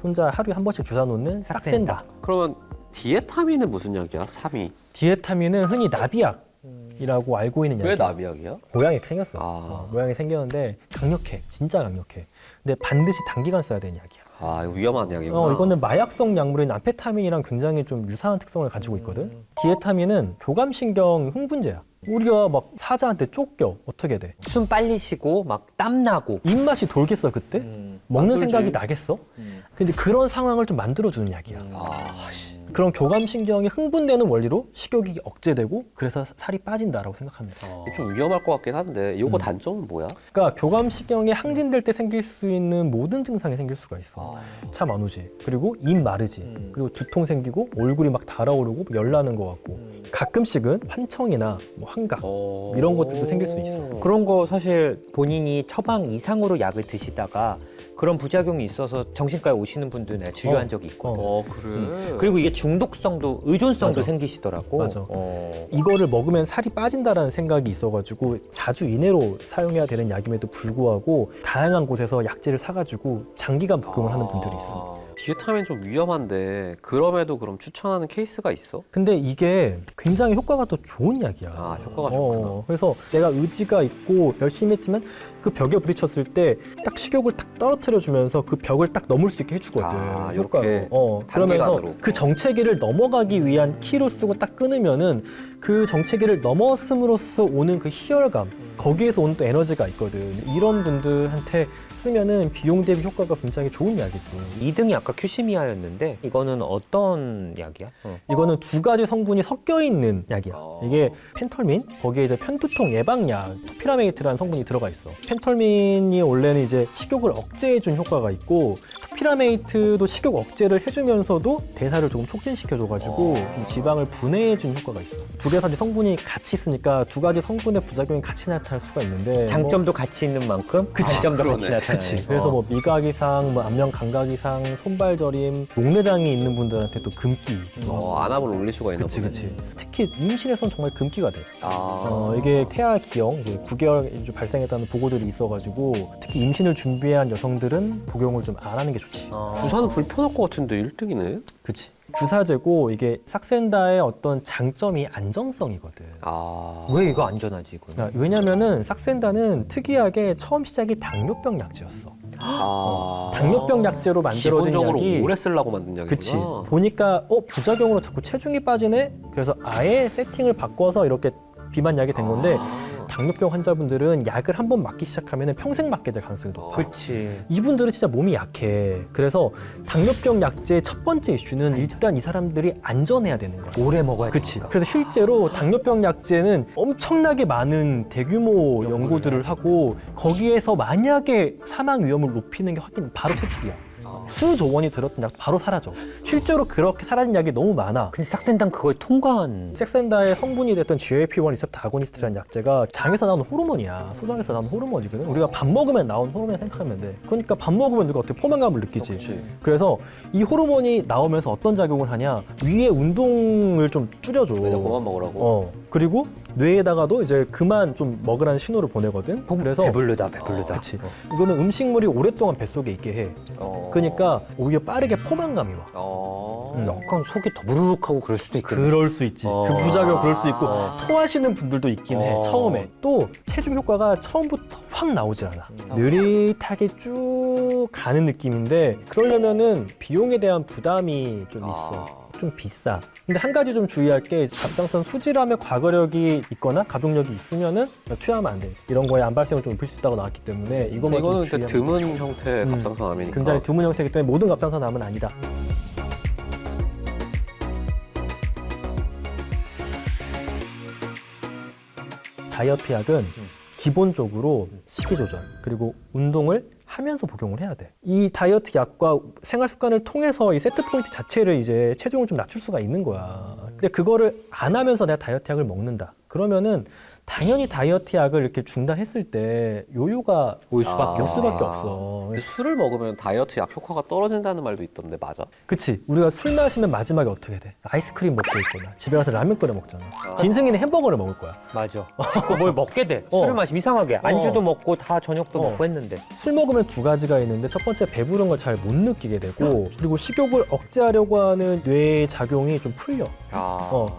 혼자 하루에 한 번씩 주사 놓는 싹센다. 그러면 디에타민은 무슨 약이야? 3위. 디에타민은 흔히 나비약이라고 알고 있는 약이야. 왜 나비약이야? 모양이 생겼어. 모양이 생겼는데 강력해. 진짜 강력해. 근데 반드시 단기간 써야 되는 약이야. 이거 위험한 약이구나. 이거는 마약성 약물인 암페타민이랑 굉장히 좀 유사한 특성을 가지고 있거든. 디에타민은 교감신경 흥분제야. 우리가 막 사자한테 쫓겨. 어떻게 돼? 숨 빨리 쉬고 막 땀 나고 입맛이 돌겠어 그때? 먹는 생각이 나겠어? 근데 그런 상황을 좀 만들어주는 약이야. 그런 교감신경이 흥분되는 원리로 식욕이 억제되고 그래서 살이 빠진다라고 생각합니다. 좀 위험할 것 같긴 한데 이거 음. 단점은 뭐야? 그러니까 교감신경이 항진될 때 생길 수 있는 모든 증상이 생길 수가 있어. 참 안 오지. 그리고 입 마르지. 그리고 두통 생기고 얼굴이 막 달아오르고 열 나는 것 같고 가끔씩은 환청이나 뭐 환각 이런 것들도 생길 수 있어. 그런 거 사실 본인이 처방 이상으로 약을 드시다가 그런 부작용이 있어서 정신과에 오시는 분들 내가 진료한 적이 있거든. 그래. 그리고 이게 중독성도 의존성도 맞아. 생기시더라고. 맞아. 이거를 먹으면 살이 빠진다라는 생각이 있어가지고 4주 이내로 사용해야 되는 약임에도 불구하고 다양한 곳에서 약제를 사가지고 장기간 복용을 하는 분들이 있어. 디에타민 좀 위험한데 그럼에도 그럼 추천하는 케이스가 있어? 근데 이게 굉장히 효과가 더 좋은 약이야. 효과가 좋구나. 그래서 내가 의지가 있고 열심히 했지만 그 벽에 부딪혔을 때 딱 식욕을 딱 떨어뜨려 주면서 그 벽을 딱 넘을 수 있게 해주거든. 이렇게 그러면서 단계간으로. 그 정체기를 넘어가기 위한 키로 쓰고 딱 끊으면은 그 정체기를 넘었음으로써 오는 그 희열감, 거기에서 오는 또 에너지가 있거든. 이런 분들한테 쓰면은 비용 대비 효과가 굉장히 좋은 약이지. 2등이 아까 큐시미아였는데 이거는 어떤 약이야? 이거는 두 가지 성분이 섞여 있는 약이야. 이게 펜털민, 거기에 이제 편두통 예방약, 토피라메이트라는 성분이 들어가 있어. 펜털민이 원래는 이제 식욕을 억제해준 효과가 있고, 토피라메이트도 식욕 억제를 해주면서도 대사를 조금 촉진시켜줘가지고 좀 지방을 분해해준 효과가 있어. 두 개의 성분이 같이 있으니까 두 가지 성분의 부작용이 같이 나타날 수가 있는데 장점도 같이 있는 만큼 단점도 같이 나타나요. 그치. 그래서 뭐 미각 이상, 뭐 안면 감각 이상, 손발 저림, 목내장이 있는 분들한테 또 금기. 안압을 올릴 수가 있나 그치, 보네. 그치. 특히 임신에서는 정말 금기가 돼. 아. 이게 태아 기형, 이제 9개월 이제 발생했다는 보고들이 있어가지고 특히 임신을 준비한 여성들은 복용을 좀 안 하는 게 좋지. 주사는 불편할 것 같은데 1등이네? 그치. 주사제고 이게 삭센다의 어떤 장점이 안정성이거든. 왜 이거 안전하지? 이거는? 왜냐면은 삭센다는 특이하게 처음 시작이 당뇨병 약제였어. 당뇨병 약제로 만들어진 기본적으로 약이 오래 쓰려고 만든 약이구나. 그치. 보니까 부작용으로 자꾸 체중이 빠지네? 그래서 아예 세팅을 바꿔서 이렇게 비만 약이 된 건데 당뇨병 환자분들은 약을 한 번 맞기 시작하면 평생 맞게 될 가능성이 높아. 그렇지. 이분들은 진짜 몸이 약해. 그래서 당뇨병 약제의 첫 번째 이슈는 일단 이 사람들이 안전해야 되는 거야. 오래 먹어야 돼. 그치. 그래서 실제로 당뇨병 약제는 엄청나게 많은 대규모 연구들을 하고 거기에서 만약에 사망 위험을 높이는 게 확인 바로 퇴출이야. 수조 원이 들었던 약 바로 사라져. 실제로 그렇게 사라진 약이 너무 많아. 근데 삭센다는 그걸 통과한. 섹센다의 성분이 됐던 GLP-1 리셉터 아고니스트라는 약제가 장에서 나오는 호르몬이야. 소장에서 나오는 호르몬이거든. 우리가 밥 먹으면 나오는 호르몬 생각하면 돼. 그러니까 밥 먹으면 누가 어떻게 포만감을 느끼지. 그래서 이 호르몬이 나오면서 어떤 작용을 하냐. 위에 운동을 좀 줄여줘. 그만 먹으라고? 그리고 뇌에다가도 이제 그만 좀 먹으라는 신호를 보내거든. 그래서 배불르다. 그치. 이거는 음식물이 오랫동안 뱃속에 있게 해. 그러니까 오히려 빠르게 포만감이 와. 약간 속이 더부룩하고 그럴 수도 있겠네. 그럴 수 있지. 그 부작용 그럴 수 있고 토하시는 분들도 있긴 해. 처음에. 또 체중 효과가 처음부터 확 나오지 않아. 느릿하게 쭉 가는 느낌인데 그러려면은 비용에 대한 부담이 좀 있어. 좀 비싸. 근데 한 가지 좀 주의할 게 갑상선 수질암의 과거력이 있거나 가족력이 있으면은 투여하면 안 돼. 이런 거에 암 발생을 좀 높일 수 있다고 나왔기 때문에 이것만 좀 이거는 주의하면 드문 형태의 갑상선암이니까. 굉장히 드문 형태이기 때문에 모든 갑상선암은 아니다. 다이어트 약은 기본적으로 식이 조절 그리고 운동을 하면서 복용을 해야 돼. 이 다이어트 약과 생활 습관을 통해서 이 세트 포인트 자체를 이제 체중을 좀 낮출 수가 있는 거야. 근데 그거를 안 하면서 내가 다이어트 약을 먹는다. 그러면은 당연히 다이어트 약을 이렇게 중단했을 때 요요가 올 수밖에 없어. 근데 술을 먹으면 다이어트 약 효과가 떨어진다는 말도 있던데 맞아? 그치. 우리가 술 마시면 마지막에 어떻게 돼? 아이스크림 먹고 있거나 집에 가서 라면 끓여 먹잖아. 진승이는 햄버거를 먹을 거야. 맞아. 자꾸 뭘 먹게 돼. 술을 마시면 이상하게. 안주도 먹고 다 저녁도 먹고 했는데. 술 먹으면 두 가지가 있는데 첫 번째 배부른 걸 잘 못 느끼게 되고 그리고 식욕을 억제하려고 하는 뇌의 작용이 좀 풀려.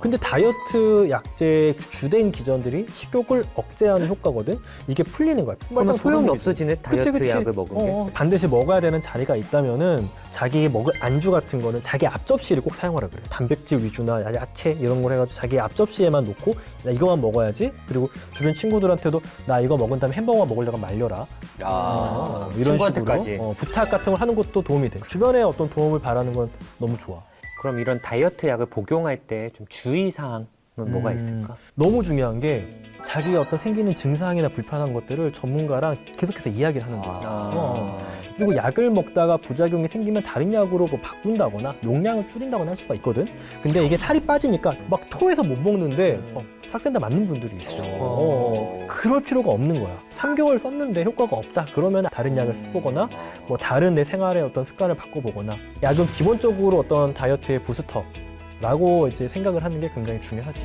근데 다이어트 약제의 주된 기전들이 식욕을 억제하는 효과거든. 이게 풀리는 거야. 그러면 소용이 소름이지. 없어지네. 다이어트 약을 먹은 게. 반드시 먹어야 되는 자리가 있다면은 자기 먹을 안주 같은 거는 자기 앞접시를 꼭 사용하라 그래. 단백질 위주나 야채 이런 걸 해가지고 자기 앞접시에만 놓고 나 이거만 먹어야지. 그리고 주변 친구들한테도 나 이거 먹은 다음에 햄버거 먹으려고 말려라. 이런 친구한테까지. 식으로 부탁 같은 걸 하는 것도 도움이 돼. 주변에 어떤 도움을 바라는 건 너무 좋아. 그럼 이런 다이어트 약을 복용할 때 좀 주의사항은 뭐가 있을까? 너무 중요한 게 자기가 어떤 생기는 증상이나 불편한 것들을 전문가랑 계속해서 이야기를 하는 거야. 그리고 약을 먹다가 부작용이 생기면 다른 약으로 뭐 바꾼다거나 용량을 줄인다거나 할 수가 있거든. 근데 이게 살이 빠지니까 막 토해서 못 먹는데 싹센다 맞는 분들이 있어. 그럴 필요가 없는 거야. 3개월 썼는데 효과가 없다. 그러면 다른 약을 써보거나 뭐 다른 내 생활의 어떤 습관을 바꿔보거나 약은 기본적으로 어떤 다이어트의 부스터라고 이제 생각을 하는 게 굉장히 중요하지.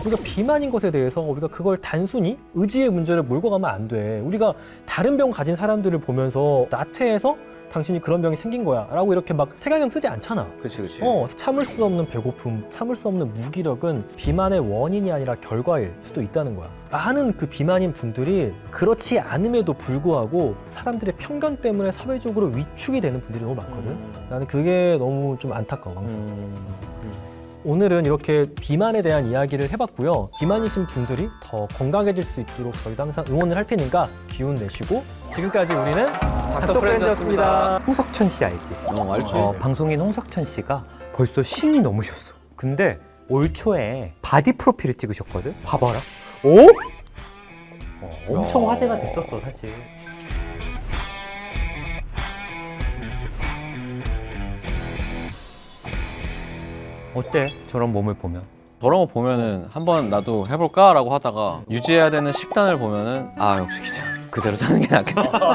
우리가 비만인 것에 대해서 우리가 그걸 단순히 의지의 문제를 몰고 가면 안 돼. 우리가 다른 병 가진 사람들을 보면서 나태해서 당신이 그런 병이 생긴 거야 라고 이렇게 막 색안경 쓰지 않잖아. 그치. 참을 수 없는 배고픔, 참을 수 없는 무기력은 비만의 원인이 아니라 결과일 수도 있다는 거야. 많은 그 비만인 분들이 그렇지 않음에도 불구하고 사람들의 편견 때문에 사회적으로 위축이 되는 분들이 너무 많거든. 나는 그게 너무 좀 안타까워 항상. 오늘은 이렇게 비만에 대한 이야기를 해봤고요. 비만이신 분들이 더 건강해질 수 있도록 저희도 항상 응원을 할 테니까 기운 내시고 지금까지 우리는 닥터 프렌즈였습니다. 홍석천 씨 알지? 알지. 방송인 홍석천 씨가 벌써 신이 넘으셨어. 근데 올 초에 바디 프로필을 찍으셨거든? 봐봐라. 엄청 야. 화제가 됐었어 사실. 어때? 저런 몸을 보면? 저런 거 보면은 한번 나도 해볼까라고 하다가 유지해야 되는 식단을 보면은 역시 기자 그대로 사는 게 낫겠다.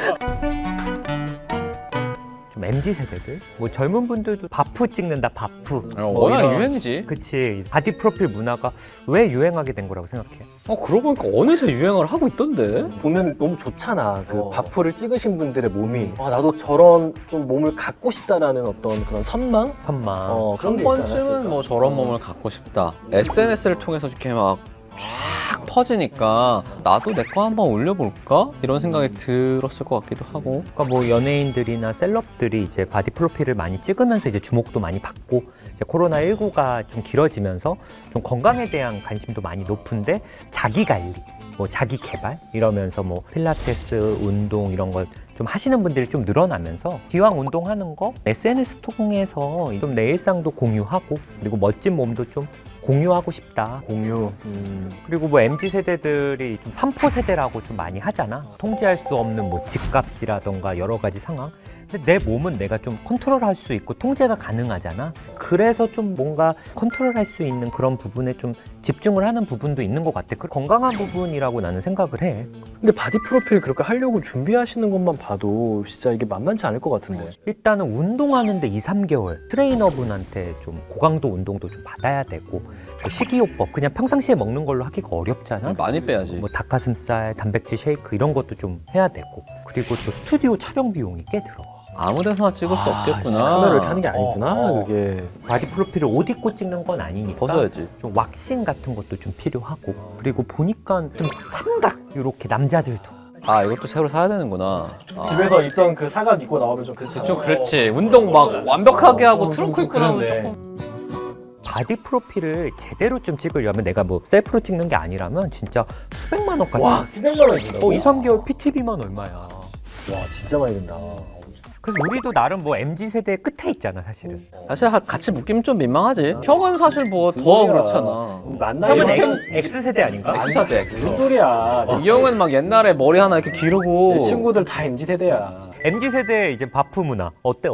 좀 MZ세대들? 뭐 젊은 분들도 바프 찍는다, 바프. 워낙 이런. 유행이지. 그치. 바디 프로필 문화가 왜 유행하게 된 거라고 생각해? 그러고 보니까 어느새 유행을 하고 있던데. 보면 너무 좋잖아. 그 바프를 찍으신 분들의 몸이 나도 저런 좀 몸을 갖고 싶다라는 어떤 그런 선망? 선망. 그런 한 게 번쯤은 있잖아. 뭐 저런 몸을 갖고 싶다. SNS를 통해서 이렇게 막 쫙 퍼지니까 나도 내 거 한번 올려볼까? 이런 생각이 들었을 것 같기도 하고. 그러니까 뭐 연예인들이나 셀럽들이 이제 바디 프로필을 많이 찍으면서 이제 주목도 많이 받고 이제 코로나19가 좀 길어지면서 좀 건강에 대한 관심도 많이 높은데 자기 관리, 뭐 자기 개발 이러면서 뭐 필라테스, 운동 이런 걸 좀 하시는 분들이 좀 늘어나면서 기왕 운동하는 거 SNS 통해서 좀 내 일상도 공유하고 그리고 멋진 몸도 좀 공유하고 싶다. 공유. 그리고 뭐 MZ 세대들이 좀 3포 세대라고 좀 많이 하잖아. 통제할 수 없는 뭐 집값이라던가 여러 가지 상황. 근데 내 몸은 내가 좀 컨트롤할 수 있고 통제가 가능하잖아. 그래서 좀 뭔가 컨트롤할 수 있는 그런 부분에 좀 집중을 하는 부분도 있는 것 같아. 그 건강한 부분이라고 나는 생각을 해. 근데 바디 프로필 그렇게 하려고 준비하시는 것만 봐도 진짜 이게 만만치 않을 것 같은데. 일단은 운동하는데 2, 3개월 트레이너분한테 좀 고강도 운동도 좀 받아야 되고 뭐 식이요법 그냥 평상시에 먹는 걸로 하기가 어렵잖아. 많이 빼야지. 뭐 닭가슴살, 단백질 쉐이크 이런 것도 좀 해야 되고 그리고 또 스튜디오 촬영 비용이 꽤 들어. 아무 데서나 찍을 수 없겠구나. 카메라를 이렇게 하는 게 아니구나. 그게. 바디 프로필을 옷 입고 찍는 건 아니니까 벗어야지. 좀 왁싱 같은 것도 좀 필요하고 그리고 보니까 좀 삼각 이렇게 남자들도 이것도 새로 사야 되는구나. 집에서 입던 그 사각 입고 나오면 좀 그렇지. 좀 그렇지. 운동 막 완벽하게 하고 트렁크 입고 나오면 조금. 바디 프로필을 제대로 좀 찍으려면 내가 뭐 셀프로 찍는 게 아니라면 진짜 수백만 원까지. 와, 수백만 원 든다고? 2, 3개월 PT비만 얼마야. 와, 진짜 많이 든다. 그래서 우리도 나름 뭐 MZ세대 끝에 있잖아 사실은. 사실 같이 묶이면 좀 민망하지. 형은 사실 뭐 더 그렇잖아. 만나면 형은 X세대 아닌가? X사대 무슨 소리야. 이 형은 막 옛날에 머리 하나 이렇게 기르고. 내 친구들 다 MZ세대야. MZ세대 이제 바프 문화 어때?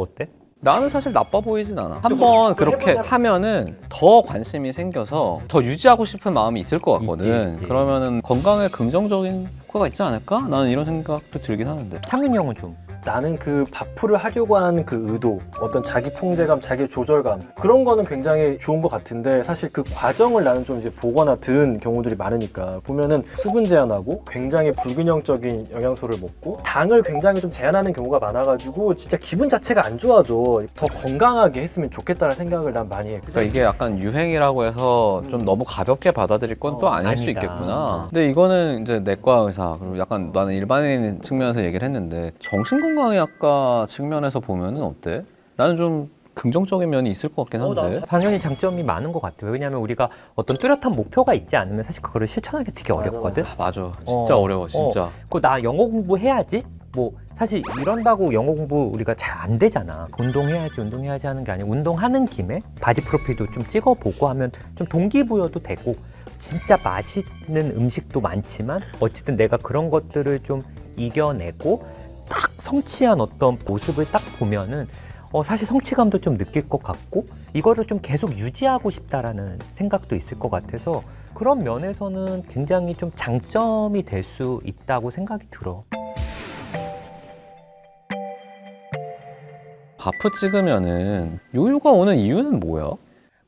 나는 사실 나빠 보이진 않아. 한번 그렇게 하면은 더 관심이 생겨서 더 유지하고 싶은 마음이 있을 것 같거든. 있지. 그러면은 건강에 긍정적인 효과가 있지 않을까? 나는 이런 생각도 들긴 하는데. 창윤이 형은 좀 나는 그 바프를 하려고 하는 그 의도, 어떤 자기 통제감, 자기 조절감 그런 거는 굉장히 좋은 것 같은데 사실 그 과정을 나는 좀 이제 보거나 들은 경우들이 많으니까 보면은 수분 제한하고 굉장히 불균형적인 영양소를 먹고 당을 굉장히 좀 제한하는 경우가 많아가지고 진짜 기분 자체가 안 좋아져. 더 건강하게 했으면 좋겠다는 생각을 난 많이 해. 그러니까 이게 약간 유행이라고 해서 좀 너무 가볍게 받아들일 건 또 아닐 수 아니다. 있겠구나. 근데 이거는 이제 내과 의사 그리고 약간 나는 일반인 측면에서 얘기를 했는데 정신건강의학과 측면에서 보면은 어때? 나는 좀 긍정적인 면이 있을 것 같긴 한데. 당연히 장점이 많은 것 같아요. 왜냐하면 우리가 어떤 뚜렷한 목표가 있지 않으면 사실 그거를 실천하기 되게 어렵거든. 맞아. 진짜 어려워 진짜. 나 영어 공부해야지. 뭐 사실 이런다고 영어 공부 우리가 잘 안 되잖아. 운동해야지 하는 게 아니고 운동하는 김에 바디 프로필도 좀 찍어보고 하면 좀 동기부여도 되고 진짜 맛있는 음식도 많지만 어쨌든 내가 그런 것들을 좀 이겨내고 딱 성취한 어떤 모습을 딱 보면은 사실 성취감도 좀 느낄 것 같고 이거를 좀 계속 유지하고 싶다라는 생각도 있을 것 같아서 그런 면에서는 굉장히 좀 장점이 될 수 있다고 생각이 들어. 바프 찍으면은 요요가 오는 이유는 뭐야?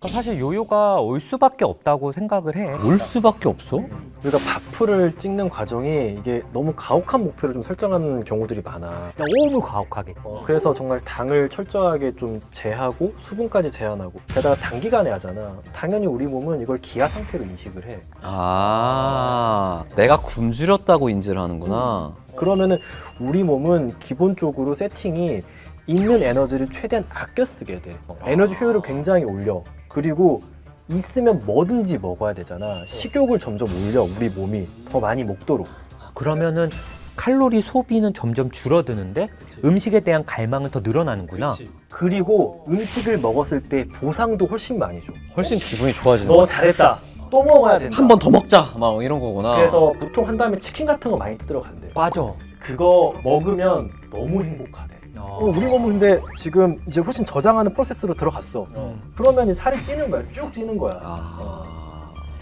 사실 요요가 올 수밖에 없다고 생각을 해. 올 수밖에 없어? 우리가 바프를 찍는 과정이 이게 너무 가혹한 목표를 좀 설정하는 경우들이 많아. 너무 가혹하게. 그래서 정말 당을 철저하게 좀 제하고 수분까지 제한하고 게다가 단기간에 하잖아. 당연히 우리 몸은 이걸 기아 상태로 인식을 해. 아, 내가 굶주렸다고 인지를 하는구나. 그러면은 우리 몸은 기본적으로 세팅이 있는 에너지를 최대한 아껴 쓰게 돼. 에너지 효율을 굉장히 올려. 그리고 있으면 뭐든지 먹어야 되잖아. 식욕을 점점 올려, 우리 몸이 더 많이 먹도록. 그러면은 칼로리 소비는 점점 줄어드는데 음식에 대한 갈망은 더 늘어나는구나. 그리고 음식을 먹었을 때 보상도 훨씬 많이 줘. 훨씬 기분이 좋아지는 너 거야. 잘했다. 또 먹어야 된다. 한 번 더 먹자. 막 이런 거구나. 그래서 보통 한 다음에 치킨 같은 거 많이 뜯으러 간대. 맞아. 그거 먹으면 너무 행복하대. 우리 몸은 근데 지금 이제 훨씬 저장하는 프로세스로 들어갔어. 그러면 이제 살이 찌는 거야. 쭉 찌는 거야.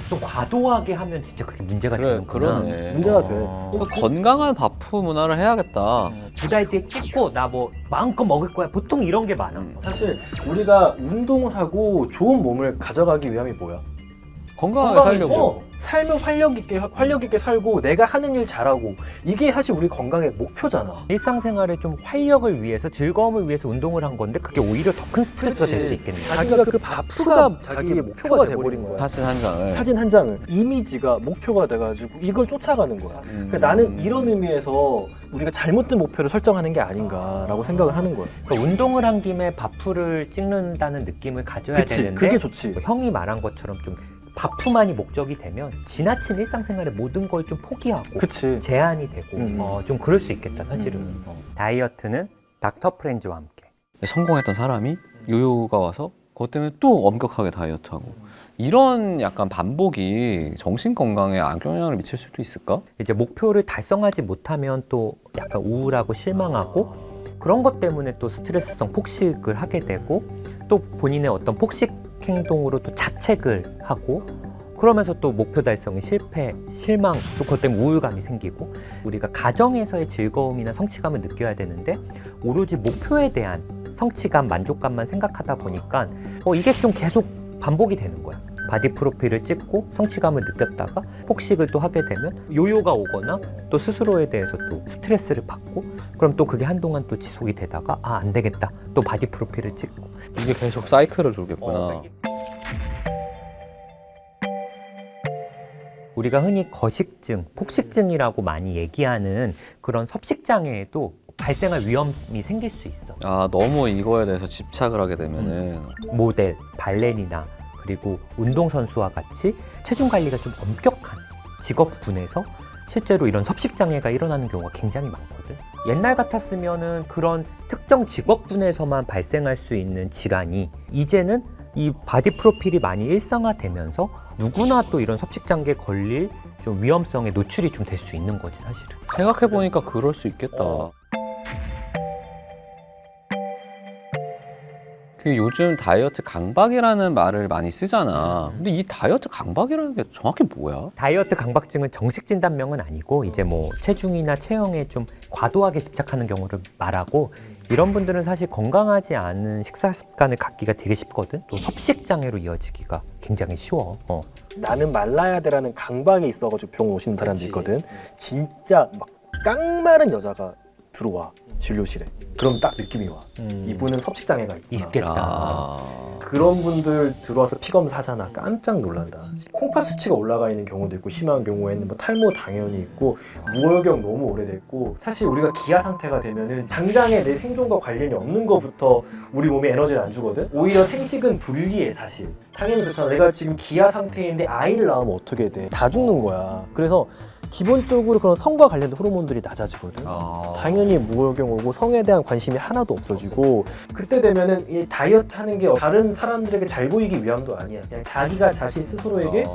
좀 과도하게 하면 진짜 그게 문제가 그래, 되는구나. 그러네. 문제가 돼. 그러니까 건강한 바프 문화를 해야겠다. 2달 뒤에 찍고 나 뭐 마음껏 먹을 거야. 보통 이런 게 많아. 사실 우리가 운동을 하고 좋은 몸을 가져가기 위함이 뭐야? 건강하게 살려고. 삶을 활력 있게 살고 내가 하는 일 잘하고 이게 사실 우리 건강의 목표잖아. 일상생활에 좀 활력을 위해서 즐거움을 위해서 운동을 한 건데 그게 오히려 더 큰 스트레스가 될 수 있겠네. 자기가 그 바프가 자기의 목표가 돼버린 거야. 사진 한 장을. 사진 한 장을 이미지가 목표가 돼가지고 이걸 쫓아가는 거야. 그러니까 나는 이런 의미에서 우리가 잘못된 목표를 설정하는 게 아닌가라고 생각을 하는 거야. 그러니까 운동을 한 김에 바프를 찍는다는 느낌을 가져야 그치, 되는데 그게 좋지. 뭐 형이 말한 것처럼 좀 바프만이 목적이 되면 지나친 일상생활의 모든 걸 좀 포기하고 그치. 제한이 되고 좀 그럴 수 있겠다 사실은. 다이어트는 닥터 프렌즈와 함께. 성공했던 사람이 요요가 와서 그것 때문에 또 엄격하게 다이어트하고 이런 약간 반복이 정신 건강에 악영향을 미칠 수도 있을까? 이제 목표를 달성하지 못하면 또 약간 우울하고 실망하고 그런 것 때문에 또 스트레스성 폭식을 하게 되고 또 본인의 어떤 폭식 행동으로 또 자책을 하고 그러면서 또 목표 달성에 실패, 실망, 또 그것 때문에 우울감이 생기고 우리가 가정에서의 즐거움이나 성취감을 느껴야 되는데 오로지 목표에 대한 성취감, 만족감만 생각하다 보니까 이게 좀 계속 반복이 되는 거야. 바디 프로필을 찍고 성취감을 느꼈다가 폭식을 또 하게 되면 요요가 오거나 또 스스로에 대해서 또 스트레스를 받고 그럼 또 그게 한동안 또 지속이 되다가 안 되겠다 또 바디 프로필을 찍고 이게 계속 사이클을 돌겠구나. 우리가 흔히 거식증, 폭식증이라고 많이 얘기하는 그런 섭식장애에도 발생할 위험이 생길 수 있어. 아, 너무 이거에 대해서 집착을 하게 되면은 모델, 발레리나 그리고 운동선수와 같이 체중 관리가 좀 엄격한 직업군에서 실제로 이런 섭식장애가 일어나는 경우가 굉장히 많거든. 옛날 같았으면은 그런 특정 직업군에서만 발생할 수 있는 질환이 이제는 이 바디 프로필이 많이 일상화되면서 누구나 또 이런 섭식장애에 걸릴 좀 위험성에 노출이 좀 될 수 있는 거지 사실은. 생각해보니까 그럴 수 있겠다. 그 요즘 다이어트 강박이라는 말을 많이 쓰잖아. 근데 이 다이어트 강박이라는 게 정확히 뭐야? 다이어트 강박증은 정식 진단명은 아니고 이제 뭐 체중이나 체형에 좀 과도하게 집착하는 경우를 말하고 이런 분들은 사실 건강하지 않은 식사 습관을 갖기가 되게 쉽거든. 또 섭식 장애로 이어지기가 굉장히 쉬워. 나는 말라야 돼라는 강박이 있어가지고 병원 오시는 사람도 있거든. 진짜 막 깡마른 여자가 들어와 진료실에. 그럼 딱 느낌이 와. 이분은 섭식장애가 있구나. 있겠다. 그런 분들 들어와서 피검사하잖아. 깜짝 놀란다. 콩팥 수치가 올라가 있는 경우도 있고 심한 경우에는 뭐 탈모 당연히 있고 무혈경 너무 오래됐고 사실 우리가 기아 상태가 되면은 당장에 내 생존과 관련이 없는 것부터 우리 몸에 에너지를 안 주거든. 오히려 생식은 불리해 사실. 당연히 그렇잖아. 내가 지금 기아 상태인데 아이를 낳으면 어떻게 돼? 다 죽는 거야. 그래서 기본적으로 그런 성과 관련된 호르몬들이 낮아지거든. 아. 당연히 무호경 오고 성에 대한 관심이 하나도 없어지고 그때 되면은 이 다이어트 하는 게 다른 사람들에게 잘 보이기 위함도 아니야. 그냥 자기가 자신 스스로에게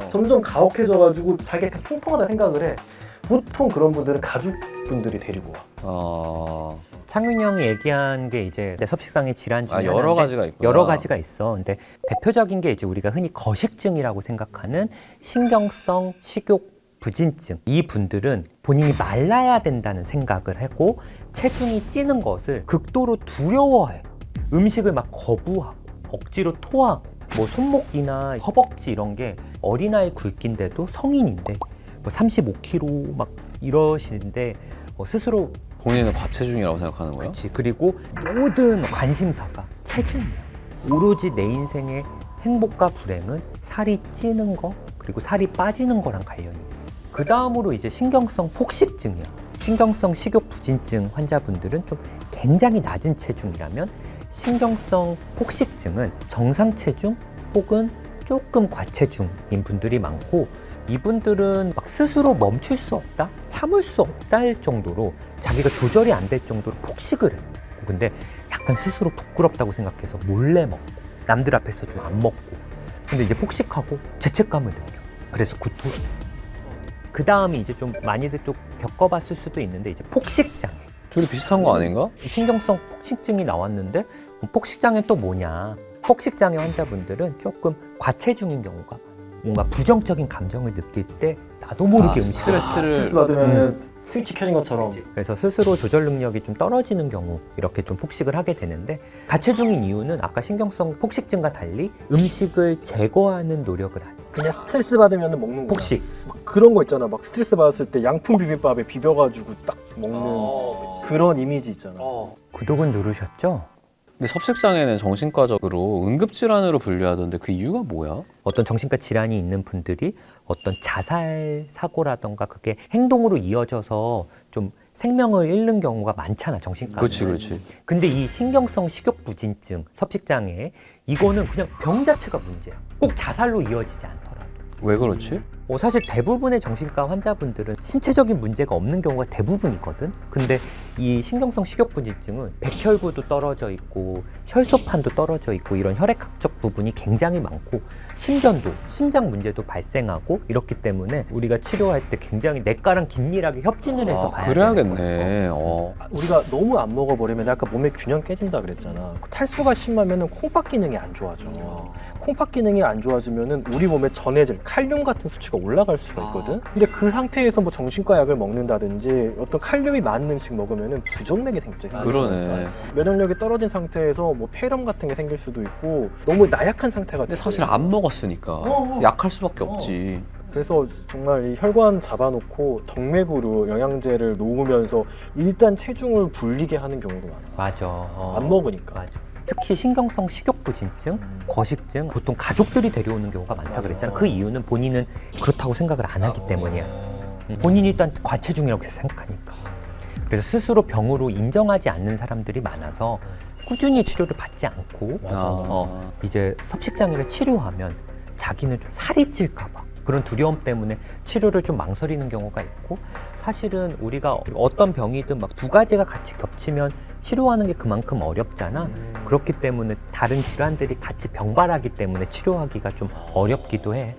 점점 가혹해져가지고 자기가 통통하다 생각을 해. 보통 그런 분들은 가족분들이 데리고 와. 창윤이 형이 얘기한 게 이제 내 섭식상의 질환 중에 여러 하나인데 가지가 있구나. 여러 가지가 있어. 근데 대표적인 게 이제 우리가 흔히 거식증이라고 생각하는 신경성 식욕 부진증. 이 분들은 본인이 말라야 된다는 생각을 하고 체중이 찌는 것을 극도로 두려워해. 음식을 막 거부하고 억지로 토하고 뭐 손목이나 허벅지 이런 게 어린아이 굵기인데도 성인인데 뭐 35kg 막 이러시는데 스스로 본인은 과체중이라고 생각하는 거야? 그렇지. 그리고 모든 관심사가 체중이야. 오로지 내 인생의 행복과 불행은 살이 찌는 거 그리고 살이 빠지는 거랑 관련이 있어. 그 다음으로 이제 신경성 폭식증이야. 신경성 식욕 부진증 환자분들은 좀 굉장히 낮은 체중이라면 신경성 폭식증은 정상 체중 혹은 조금 과체중인 분들이 많고 이분들은 막 스스로 멈출 수 없다? 참을 수 없다 할 정도로 자기가 조절이 안 될 정도로 폭식을 해. 근데 약간 스스로 부끄럽다고 생각해서 몰래 먹고 남들 앞에서 좀 안 먹고 근데 이제 폭식하고 죄책감을 느껴. 그래서 구토해. 그 다음이 이제 좀 많이들 좀 겪어봤을 수도 있는데 이제 폭식장애. 둘이 비슷한 거 아닌가? 신경성 폭식증이 나왔는데 폭식장애 또 뭐냐. 폭식장애 환자분들은 조금 과체중인 경우가 뭔가 부정적인 감정을 느낄 때 나도 모르게 음식을 스트레스 받으면 스위치 켜진 것처럼. 그래서 스스로 조절 능력이 좀 떨어지는 경우 이렇게 좀 폭식을 하게 되는데 과체중인 이유는 아까 신경성 폭식증과 달리 음식을 제거하는 노력을 하는 그냥 스트레스 받으면 먹는 거야. 폭식. 막 그런 거 있잖아. 막 스트레스 받았을 때 양품 비빔밥에 비벼가지고 딱 먹는 그런 이미지 있잖아. 구독은 누르셨죠? 근데 섭식장애는 정신과적으로 응급질환으로 분류하던데 그 이유가 뭐야? 어떤 정신과 질환이 있는 분들이 어떤 자살 사고라던가 그게 행동으로 이어져서 좀 생명을 잃는 경우가 많잖아, 정신과는. 그렇지. 근데 이 신경성 식욕부진증, 섭식장애 이거는 그냥 병 자체가 문제야. 꼭 자살로 이어지지 않더라도. 왜 그렇지? 사실 대부분의 정신과 환자분들은 신체적인 문제가 없는 경우가 대부분이거든. 근데 이 신경성 식욕부진증은 백혈구도 떨어져 있고 혈소판도 떨어져 있고 이런 혈액학적 부분이 굉장히 많고 심전도, 심장 문제도 발생하고 이렇기 때문에 우리가 치료할 때 굉장히 내과랑 긴밀하게 협진을 해서 봐야 그래야겠네. 되는 거예요. 우리가 너무 안 먹어버리면 아까 몸의 균형 깨진다 그랬잖아. 탈수가 심하면 콩팥 기능이 안 좋아져. 콩팥 기능이 안 좋아지면 우리 몸의 전해질, 칼륨 같은 수치가 올라갈 수가 있거든. 근데 그 상태에서 뭐 정신과 약을 먹는다든지 어떤 칼륨이 많은 음식 먹으면 부정맥이 생기죠. 그러네. 면역력이 떨어진 상태에서 뭐 폐렴 같은 게 생길 수도 있고 너무 나약한 상태가 근데 돼요. 사실 안 먹었으니까 약할 수밖에 없지. 그래서 정말 이 혈관 잡아놓고 덕맥으로 영양제를 놓으면서 일단 체중을 불리게 하는 경우도 많아. 맞아. 안 먹으니까. 맞아. 특히 신경성 식욕부진증, 거식증 보통 가족들이 데려오는 경우가 많다 그랬잖아. 그 이유는 본인은 그렇다고 생각을 안 하기 때문이야. 본인이 일단 과체중이라고 생각하니까. 그래서 스스로 병으로 인정하지 않는 사람들이 많아서 꾸준히 치료를 받지 않고 이제 섭식장애를 치료하면 자기는 좀 살이 찔까 봐 그런 두려움 때문에 치료를 좀 망설이는 경우가 있고 사실은 우리가 어떤 병이든 막 두 가지가 같이 겹치면 치료하는 게 그만큼 어렵잖아. 그렇기 때문에 다른 질환들이 같이 병발하기 때문에 치료하기가 좀 어렵기도 해.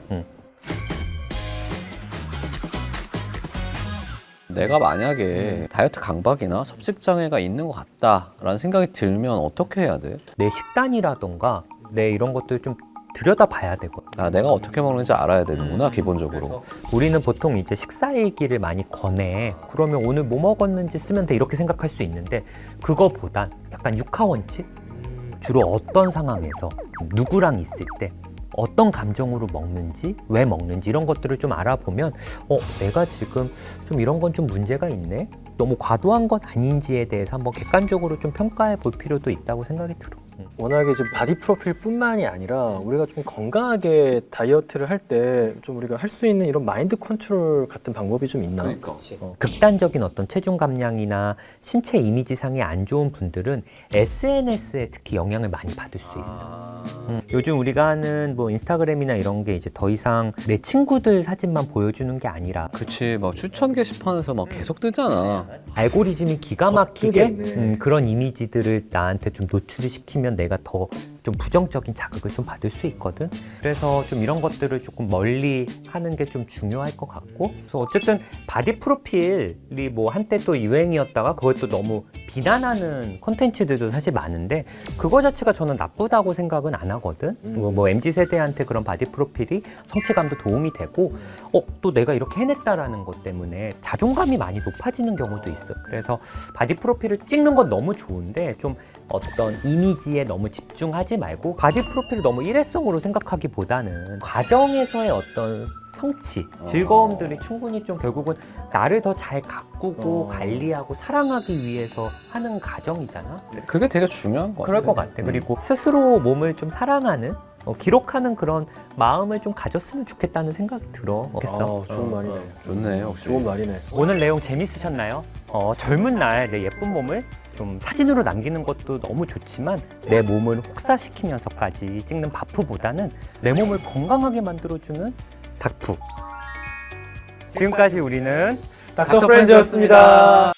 내가 만약에 다이어트 강박이나 섭식장애가 있는 것 같다라는 생각이 들면 어떻게 해야 돼? 내 식단이라던가 내 이런 것들 좀 들여다봐야 되거든. 내가 어떻게 먹는지 알아야 되는구나, 기본적으로. 우리는 보통 이제 식사 얘기를 많이 권해. 그러면 오늘 뭐 먹었는지 쓰면 돼 이렇게 생각할 수 있는데 그거보단 약간 육하원칙? 주로 어떤 상황에서 누구랑 있을 때 어떤 감정으로 먹는지 왜 먹는지 이런 것들을 좀 알아보면 내가 지금 좀 이런 건 좀 문제가 있네. 너무 과도한 건 아닌지에 대해서 한번 객관적으로 좀 평가해 볼 필요도 있다고 생각이 들어. 워낙에 지금 바디 프로필뿐만이 아니라 우리가 좀 건강하게 다이어트를 할 때 좀 우리가 할 수 있는 이런 마인드 컨트롤 같은 방법이 좀 있나? 그러니까. 극단적인 어떤 체중 감량이나 신체 이미지상이 안 좋은 분들은 SNS에 특히 영향을 많이 받을 수 있어. 요즘 우리가 하는 뭐 인스타그램이나 이런 게 이제 더 이상 내 친구들 사진만 보여주는 게 아니라 그치, 막 추천 게시판에서 막 계속 뜨잖아. 알고리즘이 기가 막히게 뜨겠네. 그런 이미지들을 나한테 좀 노출을 시키면 내가 더 좀 부정적인 자극을 좀 받을 수 있거든. 그래서 좀 이런 것들을 조금 멀리 하는 게 좀 중요할 것 같고. 그래서 어쨌든 바디 프로필이 뭐 한때 또 유행이었다가 그것도 너무 비난하는 콘텐츠들도 사실 많은데 그거 자체가 저는 나쁘다고 생각은 안 하거든. 뭐 MZ세대한테 그런 바디 프로필이 성취감도 도움이 되고 또 내가 이렇게 해냈다라는 것 때문에 자존감이 많이 높아지는 경우도 있어. 그래서 바디 프로필을 찍는 건 너무 좋은데 좀 어떤 이미지에 너무 집중하지 말고 바디 프로필을 너무 일회성으로 생각하기보다는 과정에서의 어떤 성취, 즐거움들이 충분히 좀 결국은 나를 더 잘 가꾸고 관리하고 사랑하기 위해서 하는 과정이잖아. 그게 되게 중요한 거 같아. 그럴 것 같아. 그리고 스스로 몸을 좀 사랑하는 기록하는 그런 마음을 좀 가졌으면 좋겠다는 생각이 들어. 좋은 말이네. 좋네, 역시. 좋은 말이네. 오늘 내용 재밌으셨나요? 젊은 날 내 예쁜 몸을 좀 사진으로 남기는 것도 너무 좋지만 내 몸을 혹사시키면서까지 찍는 바프보다는 내 몸을 건강하게 만들어주는 닥프. 지금까지 우리는 닥터 프렌즈였습니다.